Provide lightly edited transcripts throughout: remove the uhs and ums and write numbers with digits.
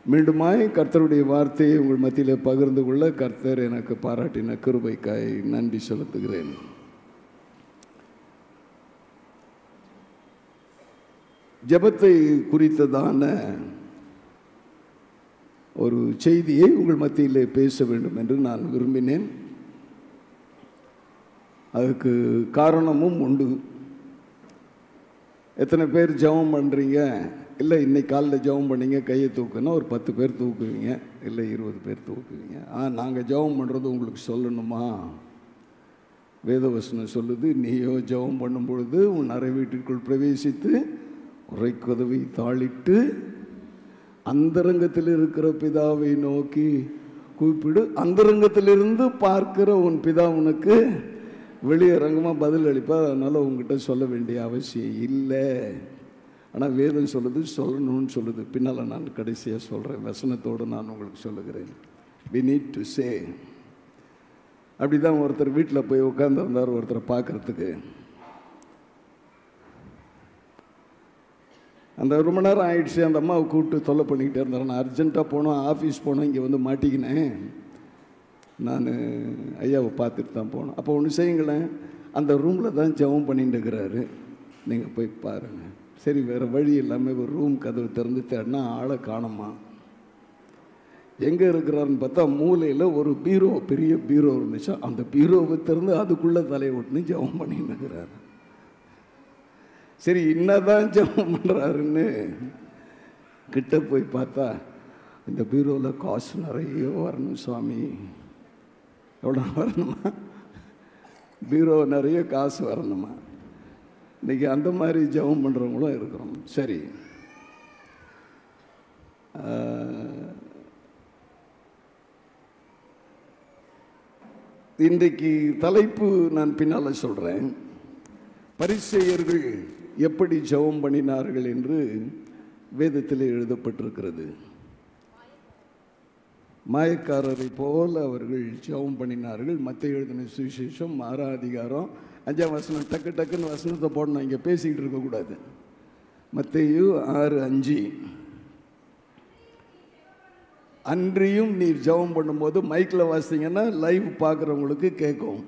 மீண்டுமாய் கர்த்தருடைய வார்த்தையை உங்கள் மத்தியில் பகிர்ந்து கொள்ள கர்த்தர் எனக்கு பாராட்டின கிருபைக்காய் நன்றி செலுத்துகிறேன். ஜெபத்தை குறித்ததான ஒரு செய்தியை உங்கள் மத்தியிலே பேச வேண்டும் என்று நான் விரும்பினேன். அதுக்கு காரணமும் உண்டு. எத்தனை பேர் ஜெபம் பண்ணுறீங்க? இல்லை இன்னைக்கு காலையில் ஜெபம் பண்ணீங்க, கையை தூக்குன்னா ஒரு 10 பேர் தூக்குவீங்க, இல்லை 20 பேர் தூக்குவீங்க. நாங்கள் ஜெபம் பண்ணுறது உங்களுக்கு சொல்லணுமா? வேதவசனம் சொல்லுது, நீயோ ஜெபம் பண்ணும் பொழுது உன் அறை வீட்டிற்குள் பிரவேசித்து உரைக்கதவை தாளிட்டு அந்தரங்கத்தில் இருக்கிற பிதாவை நோக்கி கூப்பிடு, அந்தரங்கத்திலிருந்து பார்க்கிற உன் பிதா உனக்கு வெளியரங்கமாக பதில் அளிப்பார். அதனால் உங்ககிட்ட சொல்ல வேண்டிய அவசியம் இல்லை. ஆனால் வேதம் சொல்லுது, சொல்லணும்னு சொல்லுது. பின்னால் நான் கடைசியாக சொல்கிறேன், வசனத்தோடு நான் உங்களுக்கு சொல்லுகிறேன். we need to say. அப்படி தான் ஒருத்தர் வீட்டில் போய் உட்காந்துருந்தார் ஒருத்தரை பார்க்குறதுக்கு. அந்த ரொம்ப நேரம் ஆயிடுச்சு. அந்த அம்மாவை கூப்பிட்டு தொல்லை பண்ணிக்கிட்டே இருந்தார். நான் அர்ஜென்ட்டாக போனோம், ஆஃபீஸ் போனோம், இங்கே வந்து மாட்டிக்கினேன். நான் ஐயாவை பார்த்துட்டு தான் போனோம். அப்போ ஒன்று செய்யுங்களேன், அந்த ரூமில் தான் ஜெபம் பண்ணிட்டு இருக்கிறாரு, நீங்கள் போய் பாருங்கள். சரி, வேறு வழி இல்லாமல் ஒரு ரூம் கதவு திறந்து தேடினா ஆளை காணுமா. எங்கே இருக்கிறாருன்னு பார்த்தா மூலையில் ஒரு பீரோ, பெரிய பீரோ இருந்துச்சா, அந்த பீரோவை திறந்து அதுக்குள்ளே தலையை விட்டுன்னு ஜெபம் பண்ணின்னு இருக்கிறாரு. சரி, என்னதான் ஜெபம் பண்ணுறாருன்னு கிட்ட போய் பார்த்தா, இந்த பீரோவில் காசு நிறைய வரணும் சுவாமி. எவ்வளோ வரணுமா? பீரோ நிறைய காசு வரணுமா? இன்றைக்கி அந்த மாதிரி ஜெபம் பண்ணுறவங்களும் இருக்கிறோம். சரி, இன்றைக்கு தலைப்பு நான் பின்னால் சொல்கிறேன். பரிசேயர்கள் எப்படி ஜெபம் பண்ணினார்கள் என்று வேதத்தில் எழுதப்பட்டிருக்கிறது. மாயக்காரரை போல அவர்கள் ஜெபம் பண்ணினார்கள். மத்தேயு எழுதின சுவிசேஷம் 6ஆம் அதிகாரம் 5ஆம் வசனம். டக்கு டக்குன்னு வசனத்தை போடணும், இங்கே பேசிக்கிட்டு இருக்கக்கூடாது. மத்தேயு 6:5. அன்றியும் நீர் ஜெபம் பண்ணும்போது மைக்கில் வாசிங்கன்னா லைவ் பார்க்குறவங்களுக்கு கேட்கும்.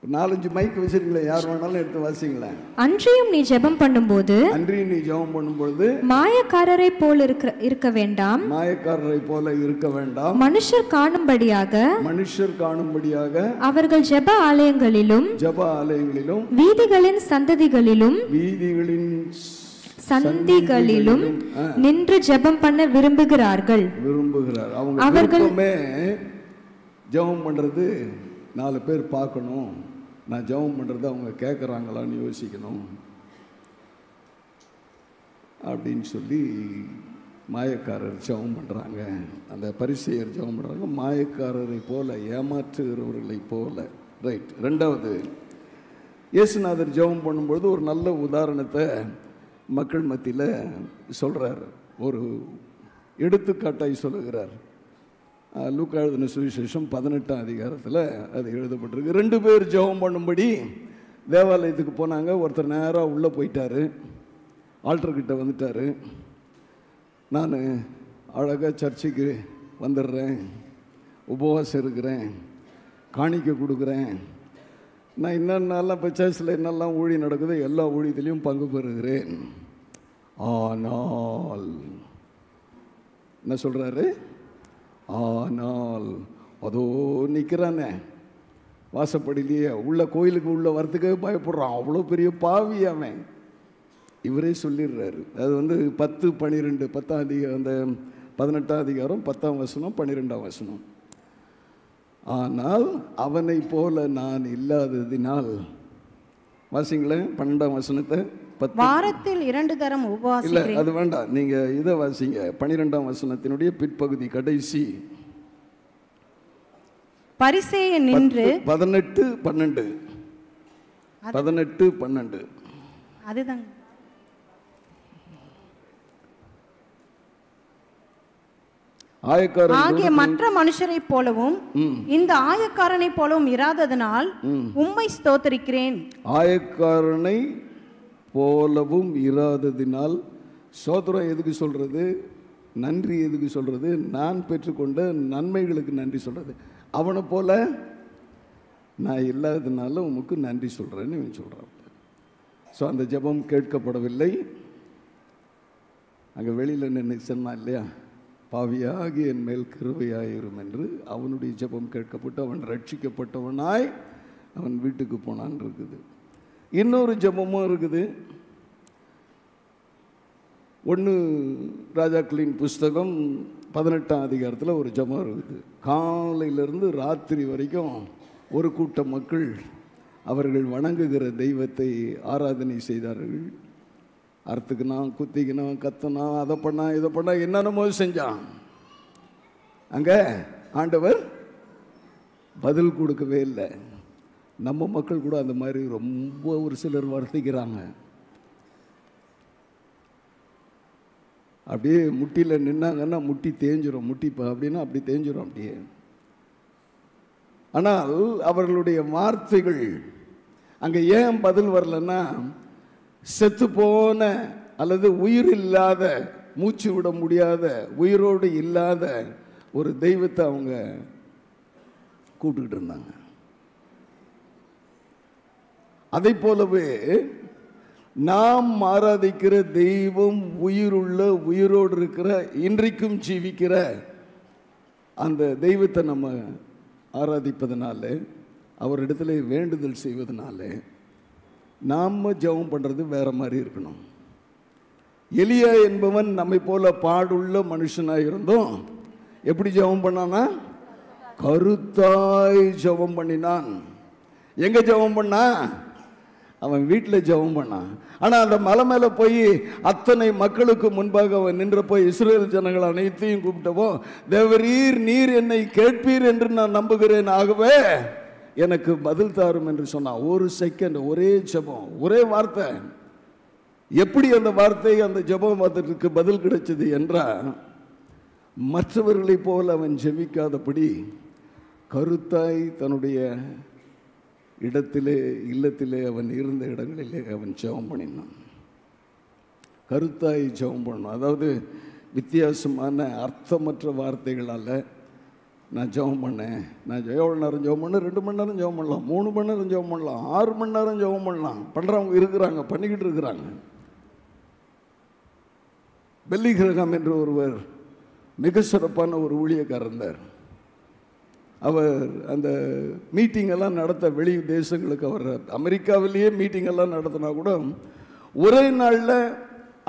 4-5 மைக் வச்சிருக்கீங்களே, யார் வேணாலும் எடுத்து வாசிங்களேன். அன்றியும் நீ ஜெபம் பண்ணும்போது, அன்றியும் நீ ஜெபம் பண்ணும்போது மாயக்காரரை போல இருக்க வேண்டாம், மாயக்காரரை போல இருக்க வேண்டாம், மனுஷர் காணும்படியாக அவர்கள் ஜெப ஆலயங்களிலும் வீதிகளின் சந்திகளிலும் நின்று ஜெபம் பண்ண விரும்புகிறார்கள். அவர்கள் ஜெபம் பண்றது 4 பேர் பார்க்கணும், நான் ஜெபம் பண்ணுறது அவங்க கேட்குறாங்களான்னு யோசிக்கணும் அப்படின்னு சொல்லி மாயக்காரர் ஜெபம் பண்ணுறாங்க. அந்த பரிசேயர் ஜெபம் பண்ணுறாங்க மாயக்காரரை போல, ஏமாற்றுகிறவர்களை போல. ரைட். 2வது, இயேசுநாதர் ஜெபம் பண்ணும்பொழுது ஒரு நல்ல உதாரணத்தை மக்கள் மத்தியில் சொல்கிறார், ஒரு எடுத்துக்காட்டாய் சொல்லுகிறார். லூக்கா எழுதின சுவிசேஷம் 18ஆம் அதிகாரத்தில் அது எழுதப்பட்டிருக்கு. 2 பேர் ஜெபம் பண்ணும்படி தேவாலயத்துக்கு போனாங்க. ஒருத்தர் நேராக உள்ளே போயிட்டார், ஆல்டர்கிட்ட வந்துட்டார். நான் அழகாக சர்ச்சுக்கு வந்துடுறேன், உபவாசம் இருக்கிறேன், காணிக்கை கொடுக்குறேன், நான் என்னென்னலாம் இப்போ சர்ச்சில் என்னெல்லாம் ஊழியம் நடக்குதோ எல்லா ஊழியத்திலையும் பங்கு பெறுகிறேன். ஆனால் என்ன சொல்கிறாரு? ஆனால் அதோ நிற்கிறானே வாசப்படிலேயே, உள்ள கோயிலுக்கு உள்ள வரத்துக்கே பயப்படுறான், அவ்வளோ பெரிய பாவி அவன். இவரே சொல்லிடுறாரு. அது வந்து 10, 12, 10ஆம் அதிகாரம், அந்த 18ஆம் அதிகாரம் 10ஆம் வசனம் 12ஆம் வசனம். ஆனால் அவனை போல நான் இல்லாததினால், வாசிங்களேன் 12ஆம் வசனத்தை. வாரத்தில் 2 தரம் உபவாசம். இல்லை, அது வேண்டாம், நீங்கள் இதை வாசிங்க, 12ஆம் வசனத்தினுடைய பிற்பகுதி கடைசி. பரிசேயன் நின்று 18, 12 அதுதான். ஆகிய மற்ற மனுஷரை போலவும் இந்த ஆயக்காரனை போலவும் இராததனால் உம்மை ஸ்தோத்திரிக்கிறேன். ஆயக்காரனை போலவும் இராததினால் சோத்திரம் எதுக்கு சொல்கிறது, நன்றி எதுக்கு சொல்கிறது, நான் பெற்றுக்கொண்ட நன்மைகளுக்கு நன்றி சொல்கிறது. அவனை போல நான் இல்லாததுனால உமக்கு நன்றி சொல்கிறேன்னு இவன் சொல்கிறான். ஸோ அந்த ஜெபம் கேட்கப்படவில்லை. அங்கே வெளியில் நின்று சொன்னான் இல்லையா, பாவியாகி என் மேல் கிருபையாயிரும் என்று. அவனுடைய ஜெபம் கேட்கப்பட்டு அவன் ரட்சிக்கப்பட்டவனாய் அவன் வீட்டுக்கு போனான் இருக்குது. இன்னொரு ஜெபமும் இருக்குது. 1 ராஜாக்களின் புஸ்தகம் 18ஆம் அதிகாரத்தில் ஒரு ஜெபம் இருக்குது. காலையிலிருந்து ராத்திரி வரைக்கும் ஒரு கூட்ட மக்கள் அவர்கள் வணங்குகிற தெய்வத்தை ஆராதனை செய்தார்கள். அறுத்துக்கினான், குத்திக்கினான், கத்தனான், அதை பண்ணான், இதை பண்ணா, என்னென்னமோ செஞ்சான். அங்கே ஆண்டவர் பதில் கொடுக்கவே இல்லை. நம்ம மக்கள் கூட அந்த மாதிரி ரொம்ப ஒரு சிலர் வர்த்திக்கிறாங்க. அப்படியே முட்டியில் நின்னாங்கன்னா முட்டி தேஞ்சிரும், முட்டி அப்படின்னா அப்படி தேஞ்சிரும் அப்படியே. ஆனால் அவர்களுடைய வார்த்தைகள் அங்கே ஏன் பதில் வரலன்னா, செத்து போன அல்லது உயிர் இல்லாத, மூச்சு விட முடியாத, உயிரோடு இல்லாத ஒரு தெய்வத்தை அவங்க கூப்பிட்டுக்கிட்டு இருந்தாங்க. அதை போலவே நாம் ஆராதிக்கிற தெய்வம் உயிருள்ள, உயிரோடு இருக்கிற, இன்றைக்கும் ஜீவிக்கிற அந்த தெய்வத்தை நம்ம ஆராதிப்பதனால, அவரிடத்துல வேண்டுதல் செய்வதனால நாம் ஜெபம் பண்ணுறது வேற மாதிரி இருக்கணும். எலியா என்பவன் நம்மை போல பாடுள்ள மனுஷனாக இருந்தோம். எப்படி ஜெபம் பண்ணானா, கருத்தாய் ஜெபம் பண்ணினான். எங்க ஜெபம் பண்ணா, அவன் வீட்டில் ஜெபம் பண்ணான். ஆனால் அந்த மலை மேலே போய் அத்தனை மக்களுக்கு முன்பாக அவன் நின்றப்போ இஸ்ரேல் ஜனங்கள் அனைத்தையும் கூப்பிட்டப்போ, தேவரீர் நீர் என்னை கேட்பீர் என்று நான் நம்புகிறேன், ஆகவே எனக்கு பதில் தாரும் என்று சொன்னான். ஒரு செகண்ட், ஒரே ஜெபம், ஒரே வார்த்தை. எப்படி அந்த வார்த்தை, அந்த ஜெபம் வார்த்தைக்கு பதில் கிடைச்சது என்றால், மற்றவர்களைப் போல் அவன் ஜெபிக்காதபடி கருத்தாய் தன்னுடைய இடத்திலே, இல்லத்திலே, அவன் இருந்த இடங்களிலே அவன் ஜெபம் பண்ணினான். கருத்தாய் ஜெபம் பண்ணணும். அதாவது வித்தியாசமான அர்த்தமற்ற வார்த்தைகளால் நான் ஜெபம் பண்ணேன், நான் எவ்வளோ நேரம் ஜெபம் பண்ணேன், 2 மணி நேரம் ஜெபம் பண்ணலாம், 3 மணி நேரம் ஜெபம் பண்ணலாம், 6 மணி நேரம் ஜெபம் பண்ணலாம், பண்ணுறவங்க இருக்கிறாங்க, பண்ணிக்கிட்டு இருக்கிறாங்க. பெல்லி கிரகாம் என்று ஒருவர் மிக சிறப்பான ஒரு ஊழியக்காரர் இருந்தார். அவர் அந்த மீட்டிங்கெல்லாம் நடத்த வெளி தேசங்களுக்கு, அவர் அமெரிக்காவிலேயே மீட்டிங்கெல்லாம் நடத்தினா கூட ஒரே நாளில்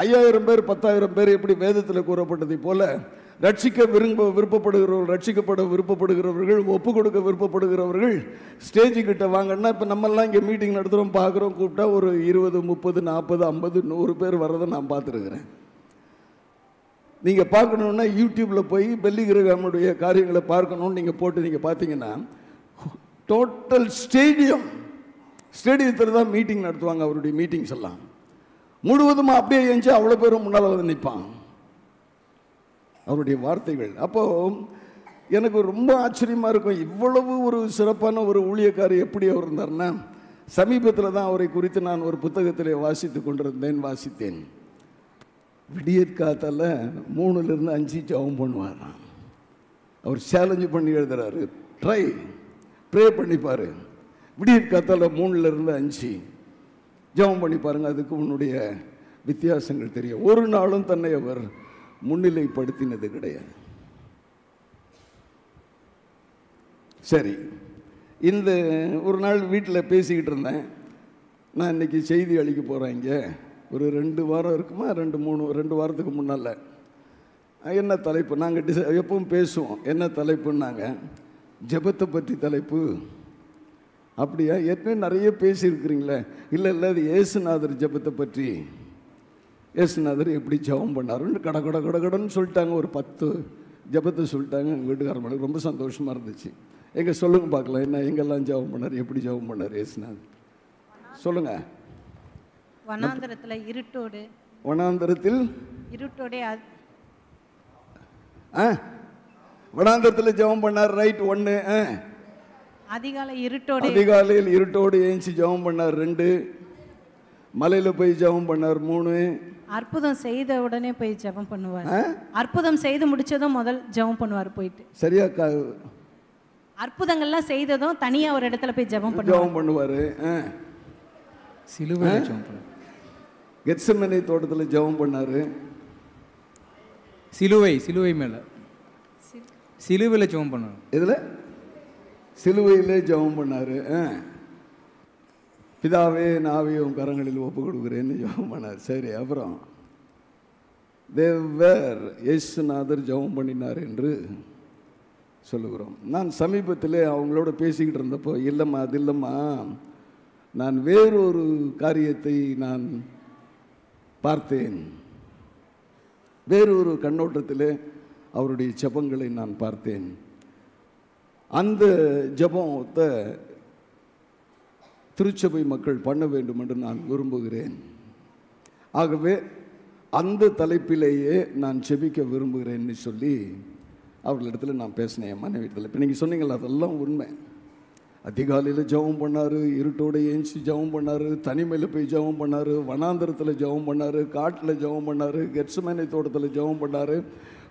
5000 பேர் 10,000 பேர் எப்படி வேதத்தில் கூறப்பட்டதை போல ரட்சிக்க விருப்பப்படுகிறவர்கள், ரட்சிக்கப்பட விருப்பப்படுகிறவர்கள், ஒப்பு கொடுக்க விருப்பப்படுகிறவர்கள் ஸ்டேஜுக்கிட்ட வாங்கன்னா, இப்போ நம்மெல்லாம் இங்கே மீட்டிங் நடத்துகிறோம், பார்க்குறோம், கூப்பிட்டா ஒரு 20, 30, 40, 50, 100 பேர் வர்றதை நான் பார்த்துருக்குறேன். நீங்கள் பார்க்கணுன்னா யூடியூப்பில் போய் பெல்லி கிரகாமுடைய காரியங்களை பார்க்கணுன்னு நீங்கள் போட்டு நீங்கள் பார்த்தீங்கன்னா, டோட்டல் ஸ்டேடியத்தில் தான் மீட்டிங் நடத்துவாங்க. அவருடைய மீட்டிங்ஸ் எல்லாம் முழுவதுமாக அப்படியே எழுந்து அவ்வளோ பேரும் முன்னால் வந்து நிற்பான். அவருடைய வார்த்தைகள் அப்போது எனக்கு ரொம்ப ஆச்சரியமாக இருக்கும். இவ்வளவு ஒரு சிறப்பான ஒரு ஊழியக்காரி எப்படி அவர் இருந்தார்னா, சமீபத்தில் தான் அவரை குறித்து நான் ஒரு புத்தகத்திலே வாசித்தேன். விடியற்காத்தால 3லிருந்து 5 ஜெபம் பண்ணுவாராம். அவர் சேலஞ்சு பண்ணி எழுதுறாரு, ப்ரே பண்ணிப்பார், விடியற்காத்தால 3லிருந்து 5 ஜெபம் பண்ணி பாருங்க, அதுக்கு உன்னுடைய வித்தியாசங்கள் தெரியும். ஒரு நாளும் தன்னை அவர் முன்னிலைப்படுத்தினது கிடையாது. சரி, இந்த ஒரு நாள் வீட்டில் பேசிக்கிட்டு இருந்தேன். நான் இன்னைக்கு செய்தி அளிக்க போகிறேன். இங்கே ஒரு 2 வாரம் இருக்குமா, 2 வாரத்துக்கு முன்னால் என்ன தலைப்பு, நாங்கள் எப்பவும் பேசுவோம், என்ன தலைப்புன்னாங்க, ஜெபத்தை பற்றி தலைப்பு. அப்படியா, ஏற்கனவே நிறைய பேசியிருக்கிறீங்களே. இல்லை அது இயேசுநாதர் ஜெபத்தை பற்றி, இயேசுநாதர் எப்படி ஜெபம் பண்ணாருன்னு கடன்னு சொல்லிட்டாங்க. ஒரு 10 ஜெபத்தை சொல்லிட்டாங்க. எங்கள் வீட்டுக்காரங்களுக்கு ரொம்ப சந்தோஷமாக இருந்துச்சு. எங்கே சொல்லுங்க பார்க்கலாம், என்ன எங்கெல்லாம் ஜெபம் பண்ணார், எப்படி ஜெபம் பண்ணார் இயேசுநாதர் சொல்லுங்கள். வனாந்தரத்தில் வனாந்தரத்தில் ஜெபம் பண்ணார். ரைட். 1. அதிகாலையில் இருட்டோடு ஏஞ்சி ஜெபம் பண்ணார். 2. மலையில் போய் ஜெபம் பண்ணார். 3. அற்புதம் செய்த உடனே போய் ஜெபம் பண்ணுவார். அற்புதம் செய்து முடிச்சதும் முதல் ஜெபம் பண்ணுவார் போயிட்டு. சரியா? அற்புதங்கள்லாம் செய்ததும் தனியா ஒரு இடத்துல போய் ஜெபம் பண்ணுவாரு. சிலுவையில ஜெபம் பண்ணாரு. கெத்செமனே தோட்டத்தில் ஜெபம் பண்ணாரு. சிலுவை மேல சிலுவையில ஜெபம் பண்ணாரு. இதுல சிலுவையிலே ஜெபம் பண்ணாரு. பிதாவே நாவையும் கரங்களில் ஒப்பு கொடுக்குறேன்னு ஜெபம் பண்ணார். சரி, அப்புறம் தேவர் இயேசுநாதர் ஜெபம் பண்ணினார் என்று சொல்லுகிறோம். நான் சமீபத்தில் அவங்களோட பேசிக்கிட்டு இருந்தப்போ, இல்லைம்மா அது இல்லைம்மா, நான் வேறொரு காரியத்தை நான் பார்த்தேன், வேறொரு கண்ணோட்டத்தில் அவருடைய ஜெபங்களை நான் பார்த்தேன். அந்த ஜெபத்தை திருச்சபை மக்கள் பண்ண வேண்டும் என்று நான் விரும்புகிறேன். ஆகவே அந்த தலைப்பிலேயே நான் ஜெபிக்க விரும்புகிறேன்னு சொல்லி அவர்களிடத்தில் நான் பேசினேன், என் மனைவிடத்தில். இப்போ நீங்கள் சொன்னீங்களா, அதெல்லாம் உண்மை. அதிகாலையில் ஜெபம் பண்ணார், இருட்டோடு ஏஞ்சி ஜெபம் பண்ணார், தனிமையில் போய் ஜெபம் பண்ணார், வனாந்தரத்தில் ஜெபம் பண்ணார், காட்டில் ஜெபம் பண்ணார், கெத்செமனே தோட்டத்தில் ஜெபம் பண்ணார்,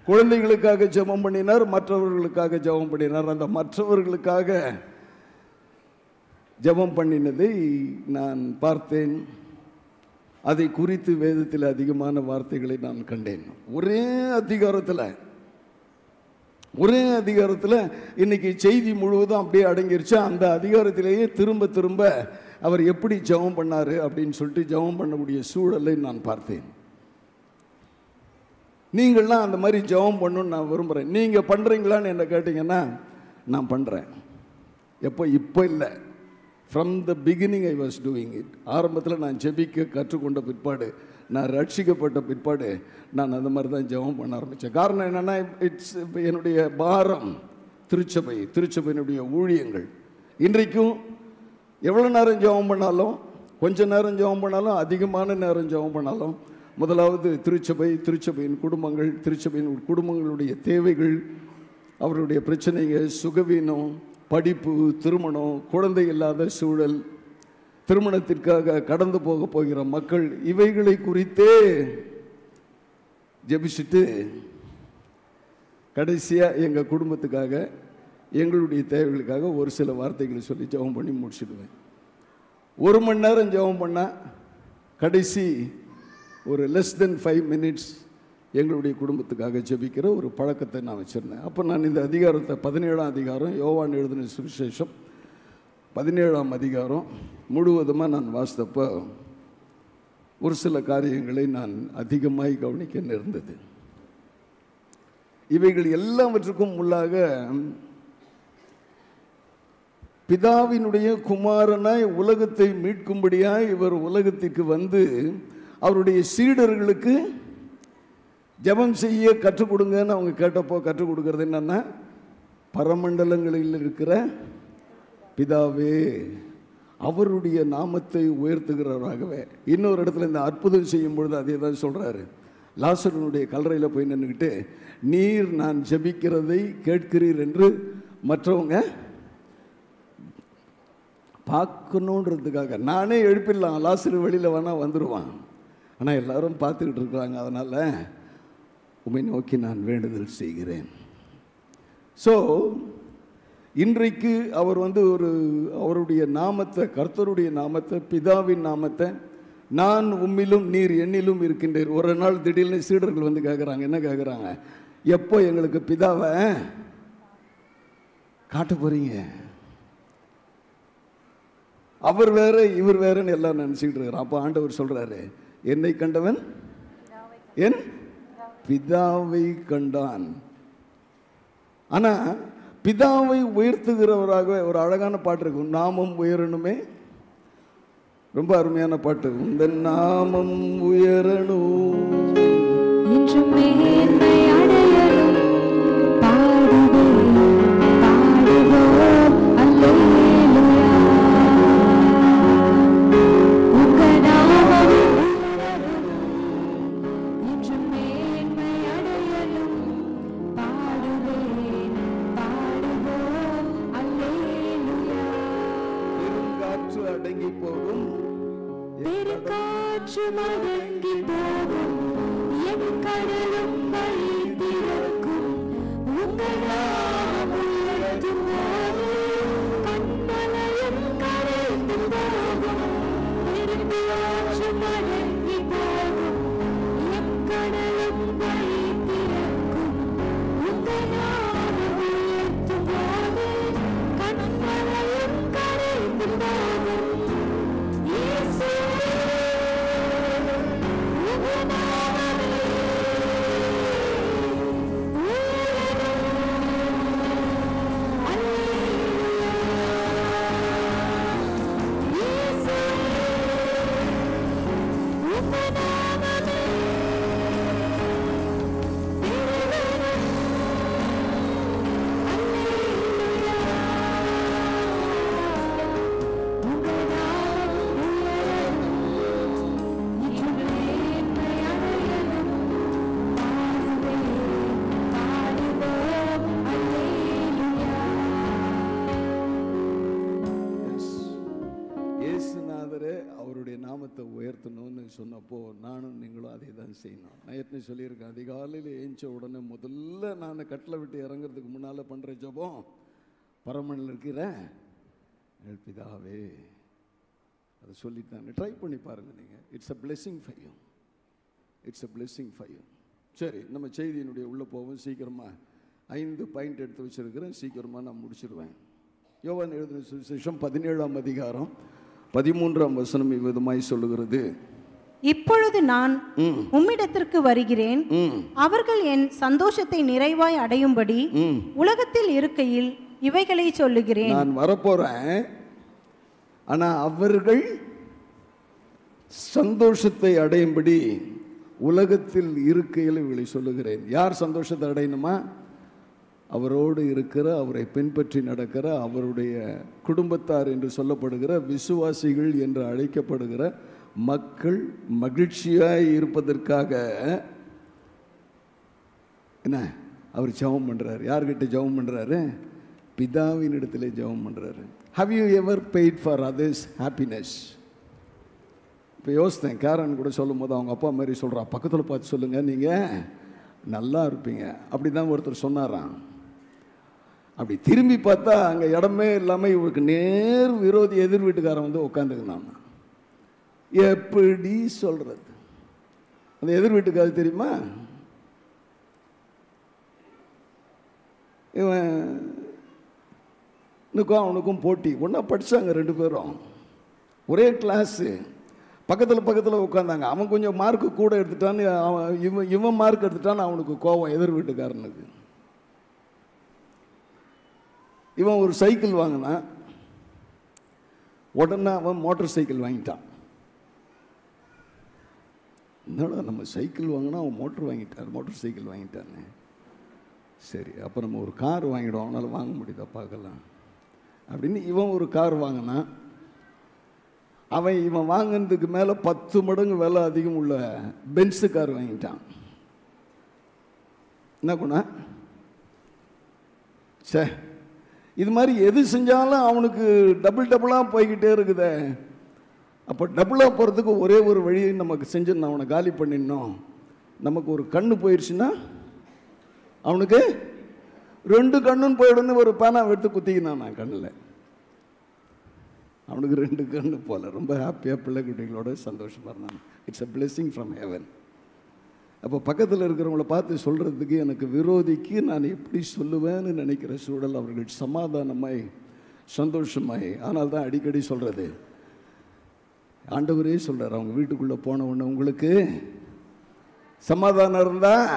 குழந்தைகளுக்காக ஜெபம் பண்ணினார், மற்றவர்களுக்காக ஜெபம் பண்ணினார். அந்த மற்றவர்களுக்காக ஜெபம் பண்ணினதை நான் பார்த்தேன். அதை குறித்து வேதத்தில் அதிகமான வார்த்தைகளை நான் கண்டேன். ஒரே அதிகாரத்தில் இன்னைக்கு செய்தி முழுவதும் அப்படியே அடங்கிருச்சு. அந்த அதிகாரத்திலேயே திரும்ப திரும்ப அவர் எப்படி ஜெபம் பண்ணார் அப்படின்னு சொல்லிட்டு ஜெபம் பண்ணக்கூடிய சூழலை நான் பார்த்தேன். நீங்கள்லாம் அந்த மாதிரி ஜெபம் பண்ணணும்னு நான் விரும்புகிறேன். நீங்கள் பண்ணுறீங்களான்னு என்ன கேட்டிங்கன்னா, நான் பண்ணுறேன். இப்போ இல்லை, from the beginning I was doing it. ஆரம்பத்தில் நான் ஜெபிக்க கற்றுக்கொண்ட பிற்பாடு, நான் ரட்சிக்கப்பட்ட பிற்பாடு நான் அந்த மாதிரி தான் ஜெபம் பண்ண ஆரம்பித்தேன். காரணம் என்னென்னா, இட்ஸ் என்னுடைய பாரம் திருச்சபையினுடைய ஊழியங்கள். இன்றைக்கும் எவ்வளோ நேரம் ஜெபம் பண்ணாலும், கொஞ்ச நேரம் ஜெபம் பண்ணாலும், அதிகமான நேரம் ஜெபம் பண்ணாலும், முதலாவது திருச்சபையின் குடும்பங்களுடைய தேவைகள், அவருடைய பிரச்சனைங்க, சுகவீனம், படிப்பு, திருமணம், குழந்தை இல்லாத சூழல், திருமணத்திற்காக கடந்து போகிற மக்கள், இவைகளை குறித்தே ஜெபிச்சுட்டு கடைசியாக எங்கள் குடும்பத்துக்காக, எங்களுடைய தேவைகளுக்காக ஒரு சில வார்த்தைகளை சொல்லி ஜெபம் பண்ணி முடிச்சுடுவேன். 1 மணி நேரம் ஜெபம் பண்ணால் கடைசி ஒரு லெஸ் தென் 5 minutes எங்களுடைய குடும்பத்துக்காக ஜெபிக்கிற ஒரு பழக்கத்தை நான் வச்சுருந்தேன். அப்போ நான் இந்த அதிகாரத்தை 17ஆம் அதிகாரம், யோவான் எழுதின சுவிசேஷம் 17ஆம் அதிகாரம் முழுவதுமாக நான் வாசித்தப்போ ஒரு சில காரியங்களை நான் அதிகமாய் கவனிக்க நேர்ந்தது. இவைகள் எல்லாவற்றுக்கும் உள்ளாக பிதாவினுடைய குமாரனாய் உலகத்தை மீட்கும்படியாய் இவர் உலகத்திற்கு வந்து அவருடைய சீடர்களுக்கு ஜெபம் செய்ய கற்றுக் கொடுங்கன்னு அவங்க கேட்டப்போ கற்றுக் கொடுக்கறது என்னன்னா, பரமண்டலங்களில் இருக்கிற பிதாவே, அவருடைய நாமத்தை உயர்த்துகிறவராகவே. இன்னொரு இடத்துல இந்த அற்புதம் செய்யும் பொழுது அதே தான் சொல்கிறாரு. லாசருனுடைய கல்லறையில் போய் நின்றுக்கிட்டு, நீர் நான் ஜெபிக்கிறதை கேட்கிறீர் என்று மற்றவங்க பார்க்கணுன்றதுக்காக. நானே எழுப்பிடலாம், லாசரு வெளியில் வேணால் வந்துடுவான், ஆனால் எல்லாரும் பார்த்துக்கிட்டு இருக்கிறாங்க, அதனால் உம்மை நோக்கி நான் வேண்டுதல் செய்கிறேன். ஸோ இன்றைக்கு அவர் அவருடைய நாமத்தை, கர்த்தருடைய நாமத்தை, பிதாவின் நாமத்தை, நான் உம்மிலும் நீர் என்னிலும் இருக்கின்றேன். ஒரு நாள் திடீர்னு சீடர்கள் வந்து கேட்குறாங்க. என்ன கேட்குறாங்க? எப்போ எங்களுக்கு பிதாவை காட்ட போறீங்க? அவர் வேற இவர் வேறன்னு எல்லாம் நினச்சிக்கிட்டு இருக்கிறான். அப்போ ஆண்டவர் சொல்றாரு, என்னை கண்டவன் என் பிதாவை கண்டான். ஆனா பிதாவை உயர்த்துகிறவராக ஒரு அழகான பாட்டு இருக்கும், நாமம் உயரணுமே. ரொம்ப அருமையான பாட்டு. இந்த நாமம் உயரணும், அடங்கி போகும், உயர்த்தணும்னு சொன்னப்போ நானும் நீங்களும் அதே தான் செய்யணும். நான் ஏற்கனவே சொல்லியிருக்கேன், அதிகாலையில் ஏஞ்ச உடனே முதல்ல நான் கட்டில் விட்டு இறங்குறதுக்கு முன்னால் பண்ணுற ஜெபம், பரமனில் இருக்கிற பிதாவே, அதை சொல்லிட்டாங்க. ட்ரை பண்ணி பாருங்கள் நீங்கள். It's a blessing for you. It's a blessing for you. சரி, நம்ம செய்தியினுடைய உள்ளே போவோம். சீக்கிரமாக 5 பாயிண்ட் எடுத்து வச்சுருக்கிறேன், சீக்கிரமாக நான் முடிச்சிடுவேன். யோவான் எழுதின சுவிசேஷம் 17ஆம் அதிகாரம் 13ஆம் வசனம் இவ்விதமாய் சொல்லுகிறது, இப்பொழுது நான் உம்மிடத்திற்கு வருகிறேன், அவர்கள் என் சந்தோஷத்தை நிறைவாய் அடையும்படி உலகத்தில் இருக்கையில் இவைகளை சொல்லுகிறேன். நான் வரப்போறேன், ஆனா அவர்கள் சந்தோஷத்தை அடையும்படி உலகத்தில் இருக்கையில் இவைகளை சொல்லுகிறேன். யார் சந்தோஷத்தை அடையணுமா? அவரோடு இருக்கிற, அவரை பின்பற்றி நடக்கிற, அவருடைய குடும்பத்தார் என்று சொல்லப்படுகிற விசுவாசிகள் என்று அழைக்கப்படுகிற மக்கள் மகிழ்ச்சியாய் இருப்பதற்காக என்ன அவர் ஜெபம் பண்றாரு. யார்கிட்ட ஜெபம் பண்றாரு? பிதாவின் இடத்துல ஜெபம் பண்றாரு. How you ever paid for others happiness? இப்போ யோசித்தேன், கேரன் கூட சொல்லும் போது அவங்க அப்பா மாதிரி சொல்கிறா, பக்கத்தில் பார்த்து சொல்லுங்கள், நீங்கள் நல்லா இருப்பீங்க. அப்படி தான் ஒருத்தர் சொன்னாராம். அப்படி திரும்பி பார்த்தா அங்கே இடமே இல்லாமல் இவருக்கு நேர் விரோதி எதிர் வீட்டுக்காரன் வந்து உட்காந்துக்கினான். எப்படி சொல்கிறது? அந்த எதிர் வீட்டுக்காரர் தெரியுமா? இவனுக்கும் அவனுக்கும் போட்டி. ஒன்றா படித்தாங்க 2 பேரும், ஒரே கிளாஸு, பக்கத்தில் உட்காந்தாங்க. அவன் கொஞ்சம் மார்க்கு கூட எடுத்துட்டான்னு, இவன் மார்க் எடுத்துட்டான்னு அவனுக்கு கோவம் எதிர் வீட்டுக்காரனுக்கு. இவன் ஒரு சைக்கிள் வாங்கினான், உடனே அவன் மோட்டார் சைக்கிள் வாங்கிட்டான். என்னடா நம்ம சைக்கிள் வாங்கினா அவன் மோட்டார் சைக்கிள் வாங்கிட்டான்னு. சரி, அப்போ நம்ம ஒரு கார் வாங்கிடுவோம், அவனால் வாங்க முடியுதா பார்க்கலாம் அப்படின்னு இவன் ஒரு கார் வாங்கினான். இவன் வாங்கினதுக்கு மேலே 10 மடங்கு விலை அதிகம் உள்ள பென்ஸு கார் வாங்கிட்டான். என்ன குணா? சே, இது மாதிரி எது செஞ்சாலும் அவனுக்கு டபுளாக போய்கிட்டே இருக்குதே. அப்போ டபுளாக போகிறதுக்கு ஒரே ஒரு வழியை நமக்கு செஞ்சிடணும், அவனை காலி பண்ணிடணும். நமக்கு ஒரு கண்ணு போயிடுச்சுன்னா அவனுக்கு 2 கண்ணுன்னு போயிடுன்னு ஒரு பேனா எடுத்து குத்திக்கினான் நான் கண்ணில். அவனுக்கு 2 கண்ணு போல. ரொம்ப ஹாப்பியாக பிள்ளைக்குட்டிகளோட சந்தோஷமாக இருந்தான். It's a blessing from heaven. அப்போ பக்கத்தில் இருக்கிறவங்கள பார்த்து சொல்கிறதுக்கு எனக்கு விரோதிக்கு நான் எப்படி சொல்லுவேன்னு நினைக்கிற சூழல் அவர்கள் சமாதானமாய் சந்தோஷமாய். ஆனால் தான் அடிக்கடி சொல்கிறது, ஆண்டவரே சொல்கிறார், அவங்க வீட்டுக்குள்ளே போன உடனே உங்களுக்கு சமாதானம் இருந்தால்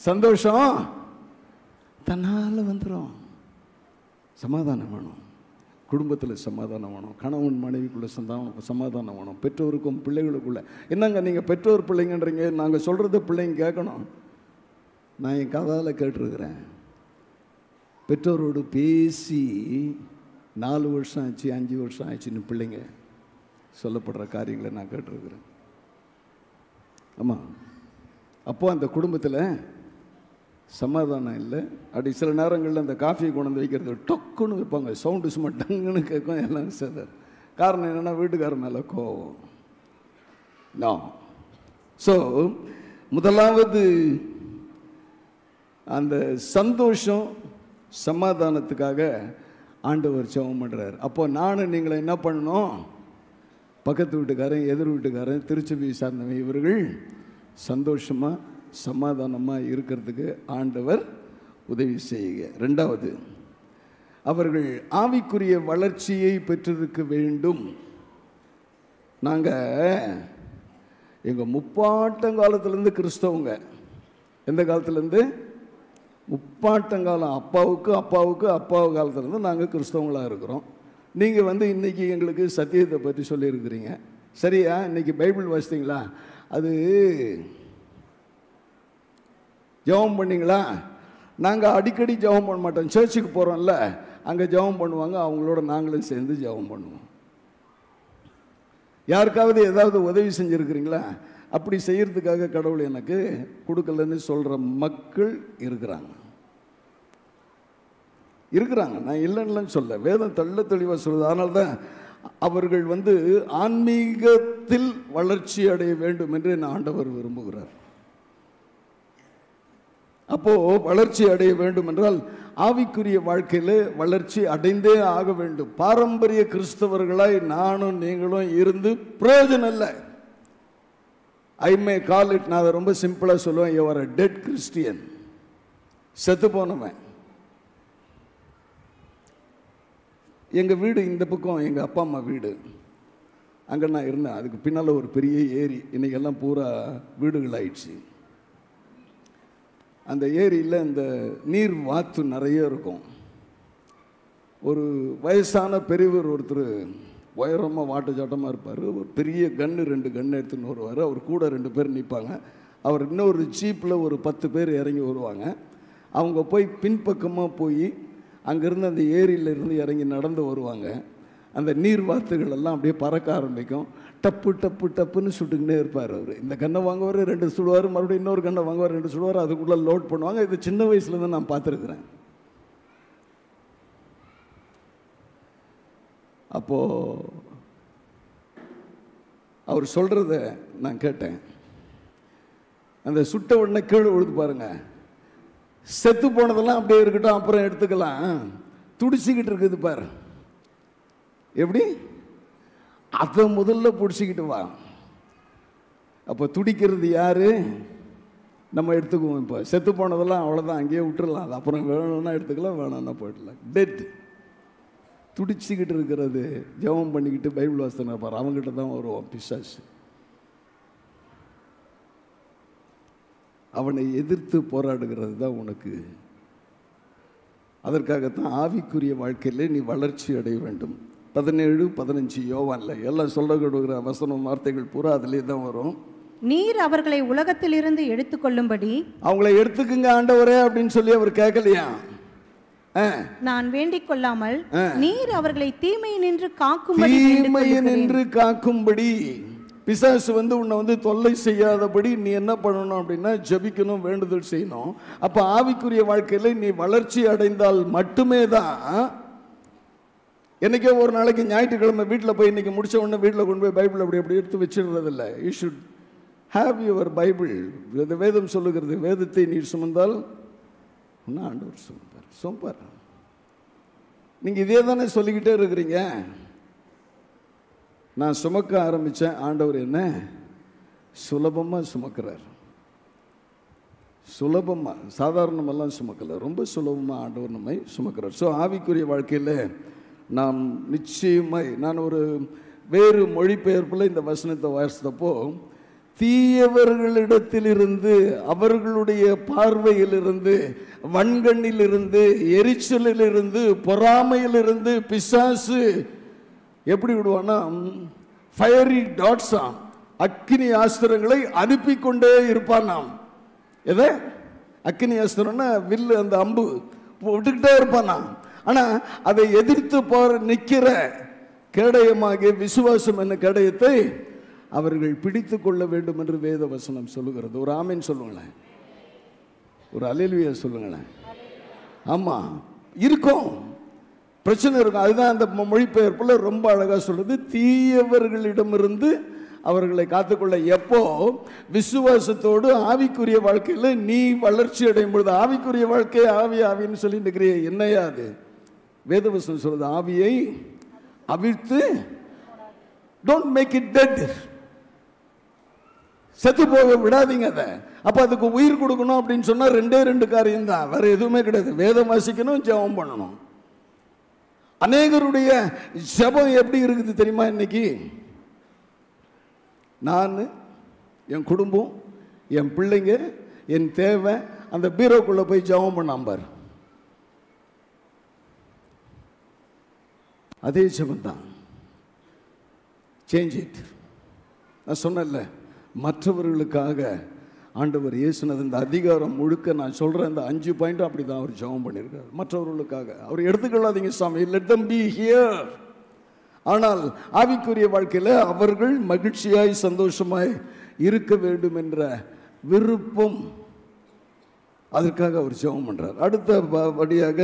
சந்தோஷம் தன்னால் வந்துடும். சமாதானம் வேணும், குடும்பத்தில் சமாதானம் வேணும், கணவன் மனைவிக்குள்ளே சமாதானம் வேணும், பெற்றோருக்கும் பிள்ளைகளுக்குள்ளே. என்னங்க நீங்கள் பெற்றோர் பிள்ளைங்கன்றீங்க, நாங்கள் சொல்கிறத பிள்ளைங்க கேட்கணும். நான் என் காதால் கேட்டிருக்கிறேன், பெற்றோரோடு பேசி 4 வருஷம் ஆச்சு 5 வருஷம் ஆச்சுன்னு பிள்ளைங்க சொல்லப்படுற காரியங்களை நான் கேட்டிருக்கிறேன். ஆமாம், அப்போது அந்த குடும்பத்தில் சமாதானம் இல்லை. அப்படி சில நேரங்களில் அந்த காஃபி கொண்டு வந்து வைக்கிறது டொக்குன்னு வைப்பாங்க, சவுண்டு சும்மா டங்குன்னு கேட்கும், எல்லாம் சேதர். காரணம் என்னென்னா வீட்டுக்காரர் மேலே கோவம். ஸோ முதலாவது அந்த சந்தோஷம் சமாதானத்துக்காக ஆண்டவர் ஜெபம் பண்ணுறார். அப்போ நானும் நீங்களை என்ன பண்ணணும்? பக்கத்து வீட்டுக்காரன், எதிர் வீட்டுக்காரன், திருச்சபையை சார்ந்தவன், இவர்கள் சந்தோஷமாக சமாதானமாக இருக்கிறதுக்கு ஆண்டவர் உதவி செய்யுங்க. 2வது, அவர்கள் ஆவிக்குரிய வளர்ச்சியை பெற்றிருக்க வேண்டும். நாங்கள் எங்கள் முப்பாட்டங்காலத்துலேருந்து கிறிஸ்தவங்க. எந்த காலத்துலேருந்து? முப்பாட்டங்காலம். அப்பாவு காலத்துலேருந்து நாங்கள் கிறிஸ்தவங்களாக இருக்கிறோம். நீங்கள் வந்து இன்றைக்கி எங்களுக்கு சத்தியத்தை பற்றி சொல்லியிருக்கிறீங்க. சரியா? இன்றைக்கி பைபிள் வாசித்தீங்களா? அது ஜெபம் பண்ணிங்களா? நாங்கள் அடிக்கடி ஜெபம் பண்ண மாட்டோம். சர்ச்சுக்கு போகிறோம்ல, அங்கே ஜெபம் பண்ணுவாங்க, அவங்களோட நாங்களும் சேர்ந்து ஜெபம் பண்ணுவோம். யாருக்காவது ஏதாவது உதவி செஞ்சுருக்கிறீங்களா? அப்படி செய்கிறதுக்காக கடவுள் எனக்கு கொடுக்கலன்னு சொல்கிற மக்கள் இருக்கிறாங்க. நான் இல்லைன்னு சொல்ல, வேதம் தெள்ள தெளிவாக சொல்லுது. அதனால தான் அவர்கள் வந்து ஆன்மீகத்தில் வளர்ச்சி அடைய வேண்டும் என்று என் ஆண்டவர் விரும்புகிறார். அப்போது வளர்ச்சி அடைய வேண்டும் என்றால் ஆவிக்குரிய வாழ்க்கையில் வளர்ச்சி அடைந்தே ஆக வேண்டும். பாரம்பரிய கிறிஸ்தவர்களாய் நானும் நீங்களும் இருந்து பிரயோஜனம் இல்லை. ஐ மே கால் இட், நான் அதை ரொம்ப சிம்பிளாக சொல்லுவேன், you are a dead Christian. செத்து போனவன். எங்கள் வீடு இந்த பக்கம், எங்கள் அப்பா அம்மா வீடு அங்கே நான் இருந்தேன். அதுக்கு பின்னால் ஒரு பெரிய ஏரி. இன்றைக்கெல்லாம் பூரா வீடுகள் ஆயிடுச்சு. அந்த ஏரியில் இந்த நீர் வாத்து நிறைய இருக்கும். ஒரு வயசான பெரியவர் ஒருத்தர் உயரமாக வாட்டச்சாட்டமாக இருப்பார். ஒரு பெரிய கன்று, 2 கன்று எடுத்துன்னு வருவார். அவர் கூட 2 பேர் நிற்பாங்க. அவர் இன்னொரு ஜீப்பில் ஒரு 10 பேர் இறங்கி வருவாங்க. அவங்க போய் பின்பக்கமாக போய் அங்கேருந்து அந்த ஏரியிலிருந்து இறங்கி நடந்து வருவாங்க. அந்த நீர் வாத்துகள் எல்லாம் அப்படியே பறக்க ஆரம்பிக்கும். டப்பு டப்பு டப்புன்னு சுட்டுக்கிட்டே இருப்பார். அவர் இந்த கண்ணை வாங்குவார், 2 சுடுவார், மறுபடியும் இன்னொரு கண்ணை வாங்குவார், 2 சுடுவார், அதுக்குள்ளே லோட் பண்ணுவாங்க. இது சின்ன வயசுலேருந்து நான் பார்த்துருக்குறேன். அப்போது அவர் சொல்கிறத நான் கேட்டேன். அந்த சுட்ட உடனே கீழே விழுது பாருங்க, செத்து போனதெல்லாம் அப்படியே இருக்கட்டும், அப்புறம் எடுத்துக்கலாம். துடிச்சிக்கிட்டு இருக்குது பாரு, எப்படி? அதை முதல்ல பிடிச்சிக்கிட்டு வா. அப்போ துடிக்கிறது யாரு? நம்ம எடுத்துக்குவோம். இப்போ செத்து போனதெல்லாம் அவ்வளோதான், அங்கேயே விட்டுடலாம். அது அப்புறம் வேணும்னா எடுத்துக்கலாம், வேணும்னா போயிடலாம். டெட். துடிச்சிக்கிட்டு இருக்கிறது, ஜெபம் பண்ணிக்கிட்டு பைபிள் வாசனை பாரு, அவங்ககிட்ட தான் வருவோம் பிசாசு. அவனை எதிர்த்து போராடுகிறது தான் உனக்கு. அதற்காகத்தான் ஆவிக்குரிய வாழ்க்கையில் நீ வளர்ச்சி அடைய வேண்டும். 17-15 யோவான்ல எல்லாம் சொல்ல கொடுக்குற வசனம் வார்த்தைகள் பூரா அதிலே தான் வரும். நீர் அவர்களை உலகத்திலிருந்து எடுத்துக்கொள்ளும்படி அவங்களை எடுத்துக்குங்க ஆண்டவரே அப்படின்னு சொல்லி அவர் கேட்கலையா? நான் வேண்டிக் கொள்ளாமல் நீர் அவர்களை தீமையினின்று காக்கும்படி. பிசாசு வந்து உன்னை வந்து தொல்லை செய்யாதபடி நீ என்ன பண்ணணும் அப்படின்னா ஜெபிக்கணும், வேண்டுதல் செய்யணும். அப்போ ஆவிக்குரிய வாழ்க்கையில் நீ வளர்ச்சி அடைந்தால் மட்டுமே தான். என்னைக்கோ ஒரு நாளைக்கு ஞாயிற்றுக்கிழமை வீட்டில் போய் இன்னைக்கு முடிச்ச உடனே வீட்டில் கொண்டு போய் பைபிள் அப்படி எடுத்து வச்சிடுறதில்லை. You should have your Bible. வேதம் சொல்லுகிறது, வேதத்தை நீ சுமந்தால் இன்னும் ஆண்டவர் சுமப்பார். நீங்கள் இதே தானே சொல்லிக்கிட்டே இருக்கிறீங்க. நான் சுமக்க ஆரம்பித்தேன், ஆண்டவர் என்ன சுலபமாக சுமக்கிறார். சுலபமாக, சாதாரணமெல்லாம் சுமக்கலை, ரொம்ப சுலபமாக ஆண்டவர் நம்மை சுமக்கிறார். ஸோ ஆவிக்குரிய வாழ்க்கையில் நாம் நிச்சயமாய், நான் ஒரு வேறு மொழிபெயர்ப்பில் இந்த வசனத்தை வாசித்தப்போ, தீயவர்களிடத்திலிருந்து, அவர்களுடைய பார்வையிலிருந்து, வன்கண்ணிலிருந்து, எரிச்சலிலிருந்து, பொறாமையிலிருந்து பிசாசு எப்படி விடுவான்னா ஃபயரி டாட்ஸா, அக்கினி ஆஸ்திரங்களை அனுப்பி கொண்டே இருப்பான். நாம் எதை அக்கினி ஆஸ்திரம்னா வில்லு, அந்த அம்பு விட்டுக்கிட்டே இருப்பான். நாம் ஆனால் அதை எதிர்த்து நிற்கிற கேடயமாகிய விசுவாசம் என்ன கேடயத்தை அவர்கள் பிடித்து கொள்ள வேண்டும் என்று வேத வசனம் சொல்லுகிறது. ஒரு ஆமீன் சொல்லுங்களேன், ஒரு அல்லேலூயா சொல்லுங்களேன். ஆமாம், இருக்கும், பிரச்சனை இருக்கும். அதுதான் அந்த மொழிபெயர்ப்புல ரொம்ப அழகாக சொல்லுது, தீயவர்களிடமிருந்து அவர்களை காத்துக்கொள்ள. எப்போ விசுவாசத்தோடு ஆவிக்குரிய வாழ்க்கையில் நீ வளர்ச்சி அடையும் பொழுது. ஆவிக்குரிய வாழ்க்கை ஆவின்னு சொல்லிட்டு இருக்கிறீ, என்னையா அது? வேதவசனம் சொல்லுது, ஆவியை அவிழ்த்து, டோன்ட் மேக் இட் டெட், செத்து போக விடாதீங்க அதை. அப்போ அதுக்கு உயிர் கொடுக்கணும் அப்படின்னு சொன்னால் 2 காரியம் தான், வேற எதுவுமே கிடையாது. வேதம் வாசிக்கணும், ஜெபம் பண்ணணும். அநேகருடைய ஜெபம் எப்படி இருக்குது தெரியுமா? இன்னைக்கு நான் என் குடும்பம், என் பிள்ளைங்க, என் தேவை, அந்த பீரோக்குள்ளே போய் ஜெபம் பண்ணாம்பார். அதே ஜெபம் தான். Change it. நான் சொன்னேன்ல, மற்றவர்களுக்காக ஆண்டவர் இயேசுனது இந்த அதிகாரம் முழுக்க நான் சொல்கிறேன், இந்த 5 பாயிண்ட்டும் அப்படி தான் அவர் ஜெபம் பண்ணியிருக்கார். மற்றவர்களுக்காக அவர் எடுத்துக்கொள்ளாதீங்க சாமி, லெட் தம் பி ஹியர். ஆனால் ஆவிக்குரிய வாழ்க்கையில் அவர்கள் மகிழ்ச்சியாய் சந்தோஷமாய் இருக்க வேண்டும் என்ற விருப்பம், அதற்காக அவர் ஜெபம் பண்ணுறார். அடுத்த படியாக